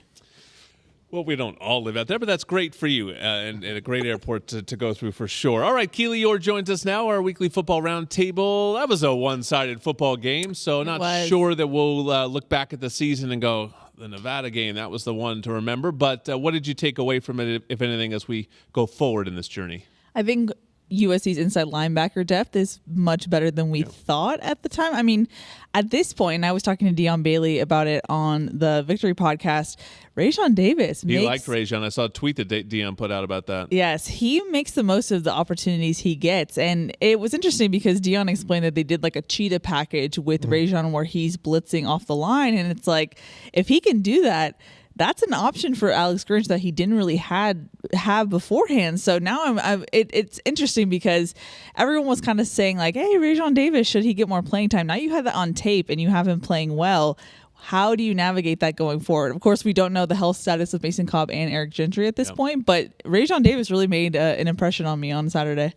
Speaker 6: Well, we don't all live out there, but that's great for you and a great airport to go through for sure. All right, Keely Orr joins us now, our weekly football roundtable. That was a one-sided football game, so not sure that we'll look back at the season and go, the Nevada game, that was the one to remember. But what did you take away from it, if anything, as we go forward in this journey?
Speaker 12: I think USC's inside linebacker depth is much better than we thought at the time. I mean, at this point, and I was talking to Dion Bailey about it on the Victory podcast, Rajon Davis
Speaker 6: You liked Rajon. I saw a tweet that Dion put out about that.
Speaker 12: Yes, he makes the most of the opportunities he gets. And it was interesting because Dion explained that they did like a cheetah package with Rajon where he's blitzing off the line. And it's like, if he can do that, that's an option for Alex Grinch that he didn't really have beforehand. So now it's interesting because everyone was kind of saying like, hey, Rajon Davis, should he get more playing time? Now you have that on tape and you have him playing well. How do you navigate that going forward? Of course, we don't know the health status of Mason Cobb and Eric Gentry at this point, but Rajon Davis really made an impression on me on Saturday.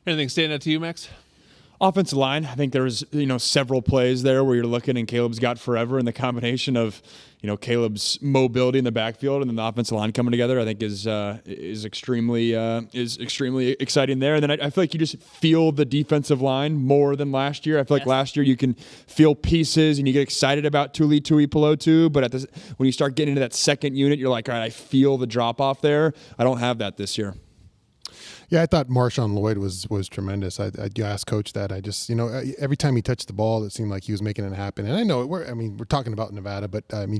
Speaker 6: Anything stand out to you, Max?
Speaker 1: Offensive line, I think there was, several plays there where you're looking and Caleb's got forever, and the combination of, Caleb's mobility in the backfield and then the offensive line coming together, I think is extremely exciting there. And then I feel like you just feel the defensive line more than last year. I feel like last year you can feel pieces and you get excited about Tuli Tuipulotu, but when you start getting into that second unit, you're like, all right, I feel the drop off there. I don't have that this year.
Speaker 2: Yeah, I thought Marshawn Lloyd was tremendous. I asked Coach that. I just, every time he touched the ball, it seemed like he was making it happen. And I know we're talking about Nevada, but
Speaker 6: but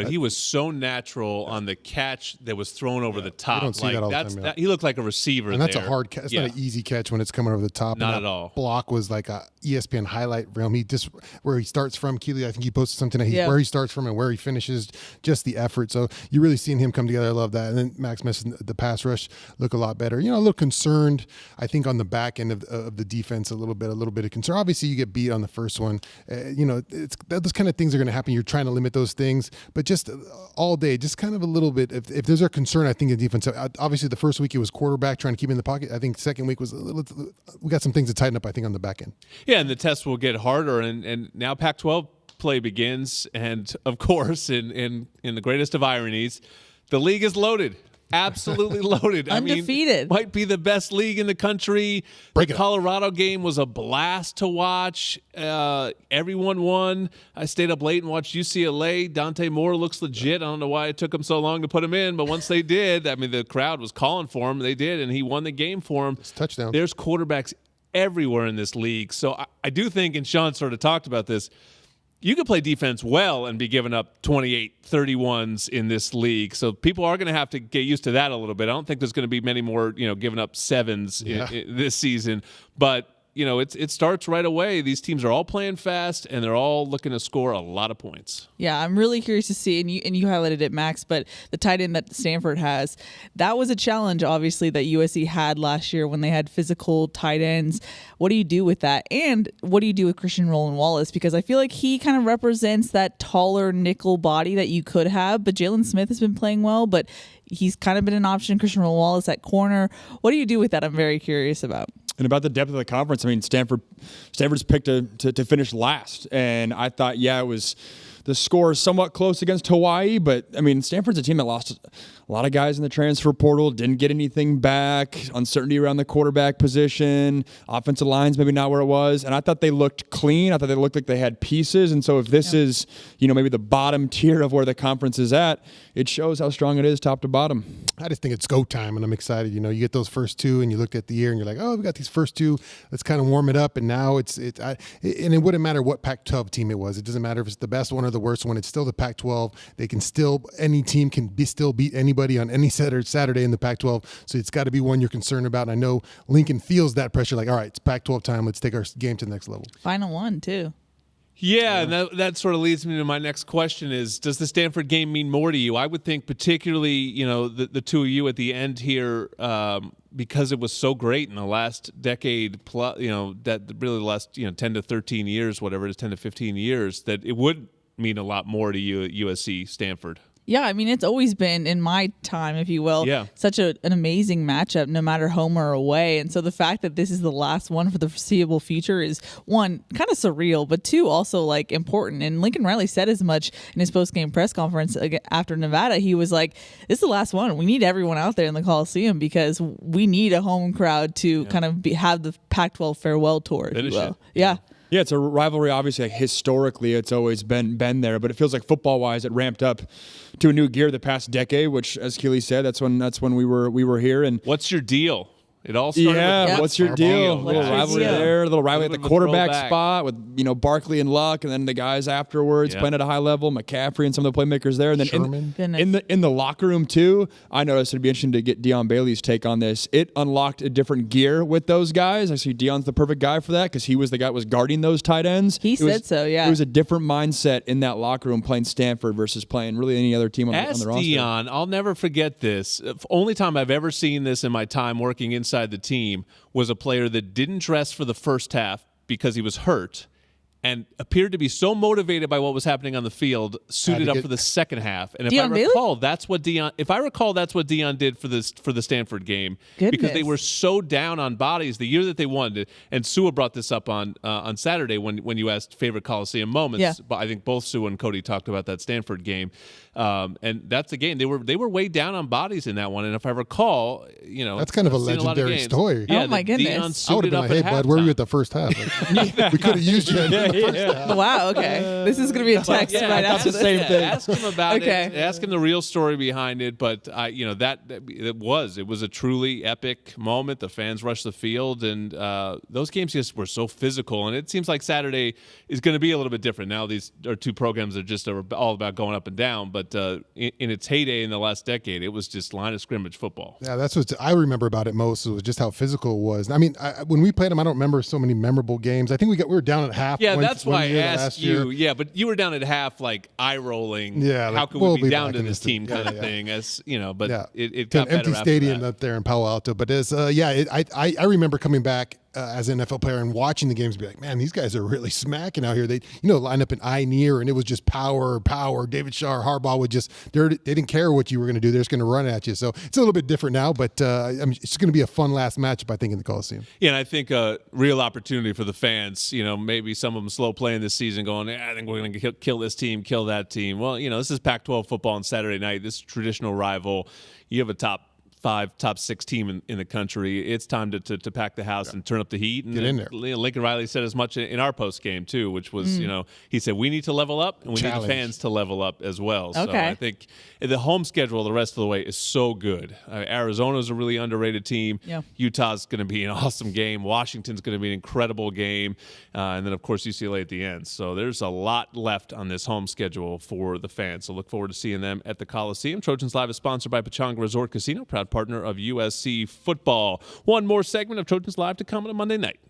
Speaker 6: he was so natural on the catch that was thrown over the top.
Speaker 2: You don't see that all the time.
Speaker 6: He looked like a receiver.
Speaker 2: And that's a hard catch. It's not an easy catch when it's coming over the top.
Speaker 6: Not
Speaker 2: and
Speaker 6: at all.
Speaker 2: Block was like a ESPN highlight reel. He just where he starts from. Keely, I think he posted something where he starts from and where he finishes. Just the effort. So you really seen him come together. I love that. And then Max mentioned the pass rush look a lot better. A little concerned. I think on the back end of the defense, a little bit of concern. Obviously, you get beat on the first one. It's those kind of things are going to happen. You're trying to limit those things, but just all day, just kind of a little bit. If there's a concern, I think the defense. Obviously, the first week it was quarterback trying to keep him in the pocket. I think the second week was we got some things to tighten up. I think on the back end.
Speaker 6: Yeah, and the test will get harder, and now Pac-12 play begins, and of course, in the greatest of ironies, the league is loaded. Absolutely loaded.
Speaker 12: Undefeated.
Speaker 6: Might be the best league in the country. The Colorado game was a blast to watch. Everyone won. I stayed up late and watched UCLA. Dante Moore looks legit. I don't know why it took him so long to put him in, but once they did, the crowd was calling for him. They did, and he won the game for him.
Speaker 2: It's touchdown.
Speaker 6: There's quarterbacks everywhere in this league. So I do think, and Sean sort of talked about this, you could play defense well and be giving up 28, 31s in this league. So people are going to have to get used to that a little bit. I don't think there's going to be many more, giving up 7s in this season. But, it starts right away. These teams are all playing fast, and they're all looking to score a lot of points.
Speaker 12: Yeah, I'm really curious to see, and you highlighted it, Max, but the tight end that Stanford has, that was a challenge, obviously, that USC had last year when they had physical tight ends. What do you do with that? And what do you do with Christian Roland Wallace? Because I feel like he kind of represents that taller nickel body that you could have, but Jalen Smith has been playing well, but he's kind of been an option. Christian Roland Wallace at corner. What do you do with that? I'm very curious about.
Speaker 1: And about the depth of the conference, Stanford's picked to finish last. And I thought, it was the score is somewhat close against Hawaii, but I mean, Stanford's a team that lost a lot of guys in the transfer portal, didn't get anything back, uncertainty around the quarterback position, offensive line's maybe not where it was, and I thought they looked clean. I thought they looked like they had pieces, and so if this is, maybe the bottom tier of where the conference is at, it shows how strong it is top to bottom.
Speaker 2: I just think it's go time, and I'm excited. You get those first two, and you looked at the year, and you're like, oh, we got these first two. Let's kind of warm it up, and now and it wouldn't matter what Pac-12 team it was. It doesn't matter if it's the best one or the worst one. It's still the Pac-12. Any team can still beat anybody on any Saturday in the Pac-12. So it's got to be one you're concerned about. And I know Lincoln feels that pressure. Like, all right, it's Pac-12 time. Let's take our game to the next level.
Speaker 12: Final one too.
Speaker 6: Yeah, and that sort of leads me to my next question is, does the Stanford game mean more to you? I would think particularly, the two of you at the end here, because it was so great in the last decade plus, that really the last, 10 to 13 years, whatever it is, 10 to 15 years, that it would mean a lot more to you at USC Stanford.
Speaker 12: Yeah, I mean, it's always been, in my time, if you will, such an amazing matchup, no matter home or away. And so the fact that this is the last one for the foreseeable future is, one, kind of surreal, but two, also, important. And Lincoln Riley said as much in his post-game press conference after Nevada. He was like, this is the last one. We need everyone out there in the Coliseum because we need a home crowd to kind of have the Pac-12 farewell tour, if you will. Yeah.
Speaker 1: Yeah, it's a rivalry. Obviously, historically, it's always been there, but it feels like football-wise, it ramped up to a new gear the past decade. Which, as Keely said, that's when we were here. And
Speaker 6: what's your deal? It all started.
Speaker 1: Yeah, what's your deal? A little rivalry there, a little rivalry at the quarterback
Speaker 6: throwback
Speaker 1: spot with Barkley and Luck, and then the guys afterwards playing at a high level, McCaffrey and some of the playmakers there, and then in the locker room too. I noticed it'd be interesting to get Deion Bailey's take on this. It unlocked a different gear with those guys. I see Deion's the perfect guy for that because he was the guy that was guarding those tight ends.
Speaker 12: He said so. Yeah,
Speaker 1: it was a different mindset in that locker room playing Stanford versus playing really any other team on the roster.
Speaker 6: Deion, I'll never forget this. Only time I've ever seen this in my time working inside the team was a player that didn't dress for the first half because he was hurt and appeared to be so motivated by what was happening on the field, suited up for the second half. And if I recall, that's what Deion did for the Stanford game. Because they were so down on bodies the year that they won. And Sua brought this up on Saturday when you asked favorite Coliseum moments.
Speaker 12: Yeah.
Speaker 6: But I think both Sua and Cody talked about that Stanford game. And that's the game. They were way down on bodies in that one. And if I recall,
Speaker 2: that's kind of a legendary story.
Speaker 6: Yeah,
Speaker 12: oh my goodness!
Speaker 2: I would have been like, hey, bud, where were you at the first half? We could have used you.
Speaker 12: Wow. Okay. This is going to be a text right after this.
Speaker 1: Same thing.
Speaker 6: Ask him about it. Ask him the real story behind it. But it was a truly epic moment. The fans rushed the field, and those games just were so physical. And it seems like Saturday is going to be a little bit different. Now these are two programs that are all about going up and down. But in its heyday in the last decade, it was just line of scrimmage football.
Speaker 2: Yeah, that's what I remember about it most. It was just how physical it was. I mean, when we played them, I don't remember so many memorable games. I think we were down at half.
Speaker 6: Yeah, that's why I asked you. Yeah, but you were down at half, like eye rolling.
Speaker 2: Yeah,
Speaker 6: how could we be down to this team kind of thing? As but it got
Speaker 2: an empty stadium up there in Palo Alto. But I remember coming back as an NFL player and watching the games, be like, man, these guys are really smacking out here. They line up in eye near, and it was just power. David Shaw, Harbaugh would they didn't care what you were going to do. They're just going to run at you. So it's a little bit different now, but it's going to be a fun last matchup, I think, in the Coliseum.
Speaker 6: Yeah, and I think a real opportunity for the fans. Maybe some of them slow playing this season, going, I think we're going to kill this team, kill that team. Well, this is Pac-12 football on Saturday night. This is a traditional rival. You have a top 5, top 6 team in the country. It's time to pack the house and turn up the heat. And
Speaker 2: get in there.
Speaker 6: Lincoln Riley said as much in our post game too, which was he said we need to level up and we need the fans to level up as well. So I think the home schedule the rest of the way is so good. Arizona's a really underrated team.
Speaker 12: Yeah.
Speaker 6: Utah's going to be an awesome game. Washington's going to be an incredible game, and then of course UCLA at the end. So there's a lot left on this home schedule for the fans. So look forward to seeing them at the Coliseum. Trojans Live is sponsored by Pechanga Resort Casino, proud partner of USC football. One more segment of Trojans Live to come on a Monday night.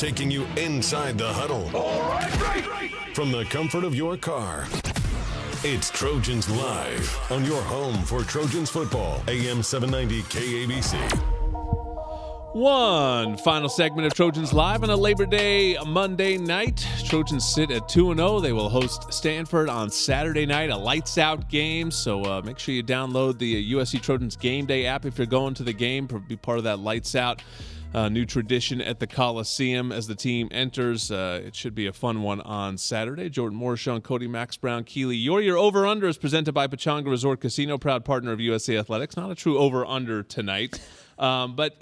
Speaker 4: taking you inside the huddle. From the comfort of your car. It's Trojans Live on your home for Trojans football, AM 790 KABC.
Speaker 6: One final segment of Trojans Live on a Labor Day Monday night. Trojans sit at 2-0. They will host Stanford on Saturday night, a lights-out game. So make sure you download the USC Trojans Game Day app if you're going to the game. Be part of that lights-out new tradition at the Coliseum as the team enters. It should be a fun one on Saturday. Jordan Moore, Sean Cody, Max Brown, Keeley. Your over-under is presented by Pechanga Resort Casino, proud partner of USA Athletics. Not a true over-under tonight. But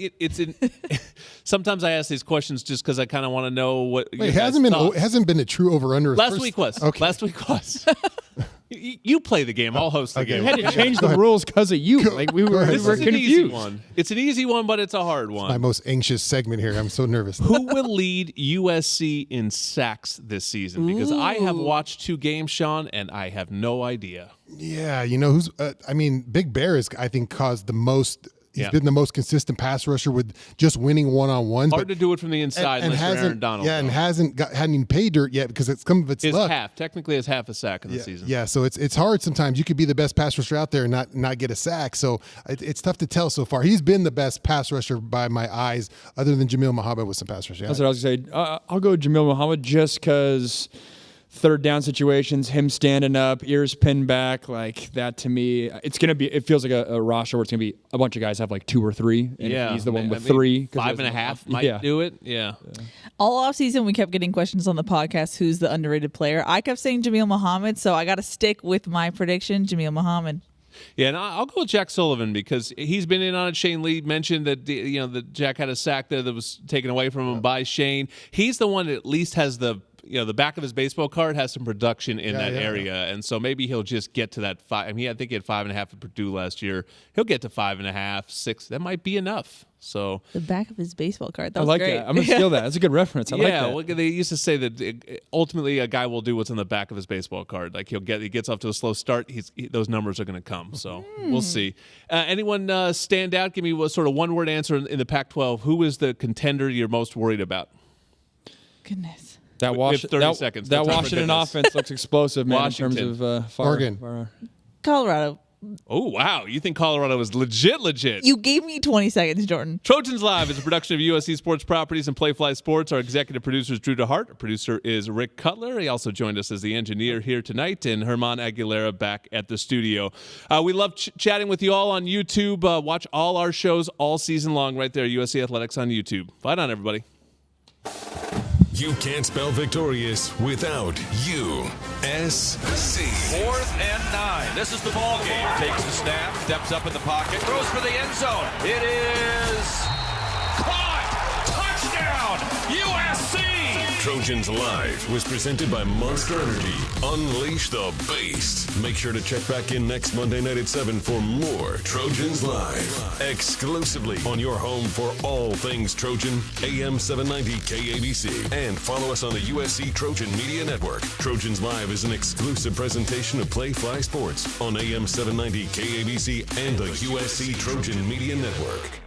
Speaker 6: sometimes I ask these questions just because I kind of want to know what.
Speaker 2: Wait, it hasn't been a true over/under.
Speaker 6: Last week was. Okay. Last week was. You play the game. I'll host the game.
Speaker 1: We had to change the rules because of you. Like we were confused.
Speaker 6: An easy one. It's an easy one, but it's a hard one.
Speaker 2: It's my most anxious segment here. I'm so nervous.
Speaker 6: Who will lead USC in sacks this season? Because I have watched 2 games, Sean, and I have no idea.
Speaker 2: Yeah, you know who's. Big Bear has, I think, caused the most. He's been the most consistent pass rusher with just winning one-on-ones.
Speaker 6: Hard to do it from the inside unless you're Aaron Donald.
Speaker 2: Yeah, and hadn't even paid dirt yet because it's some of its luck.
Speaker 6: Technically, it's half a sack in the season.
Speaker 2: Yeah, so it's hard sometimes. You could be the best pass rusher out there and not get a sack. So it's tough to tell so far. He's been the best pass rusher by my eyes, other than Jamil Muhammad with some pass rushing.
Speaker 1: That's what I was going to say. I'll go Jamil Muhammad just because third down situations, him standing up, ears pinned back, like that to me, it feels like a roster where it's going to be a bunch of guys have like 2 or 3. And he's the one with 3.
Speaker 6: 5.5 might do it. Yeah.
Speaker 12: All offseason, we kept getting questions on the podcast, who's the underrated player. I kept saying Jamil Muhammad, so I got to stick with my prediction, Jamil Muhammad.
Speaker 6: Yeah, and I'll go with Jack Sullivan because he's been in on it. Shane Lee mentioned that that Jack had a sack there that was taken away from him by Shane. He's the one that at least has the back of his baseball card has some production in that area, and so maybe he'll just get to that 5. I mean, I think he had 5.5 at Purdue last year. He'll get to 5.5, 6. That might be enough. So
Speaker 12: the back of his baseball card. That was
Speaker 1: I like
Speaker 12: great.
Speaker 1: that. I'm gonna steal that. That's a good reference. I like that.
Speaker 6: Well, they used to say that ultimately a guy will do what's on the back of his baseball card. Like he gets off to a slow start. Those numbers are going to come. So we'll see. Anyone stand out? Give me a sort of one-word answer in the Pac-12. Who is the contender you're most worried about?
Speaker 12: Goodness.
Speaker 1: That Washington offense looks explosive, man, in terms of fire.
Speaker 2: Oregon.
Speaker 12: Colorado.
Speaker 6: Oh, wow. You think Colorado is legit?
Speaker 12: You gave me 20 seconds, Jordan.
Speaker 6: Trojans Live is a production of USC Sports Properties and Playfly Sports. Our executive producer is Drew DeHart. Our producer is Rick Cutler. He also joined us as the engineer here tonight, and Herman Aguilera back at the studio. We love chatting with you all on YouTube. Watch all our shows all season long right there, USC Athletics on YouTube. Fight on, everybody.
Speaker 4: You can't spell victorious without USC.
Speaker 5: 4th and 9. This is the ball game. Takes the snap, steps up in the pocket, throws for the end zone. It is caught. Touchdown, USC.
Speaker 4: Trojans Live was presented by Monster Energy. Unleash the beast. Make sure to check back in next Monday night at 7 for more Trojans Live. Exclusively on your home for all things Trojan, AM 790 KABC. And follow us on the USC Trojan Media Network. Trojans Live is an exclusive presentation of Playfly Sports on AM 790 KABC and the USC Trojan Media Network.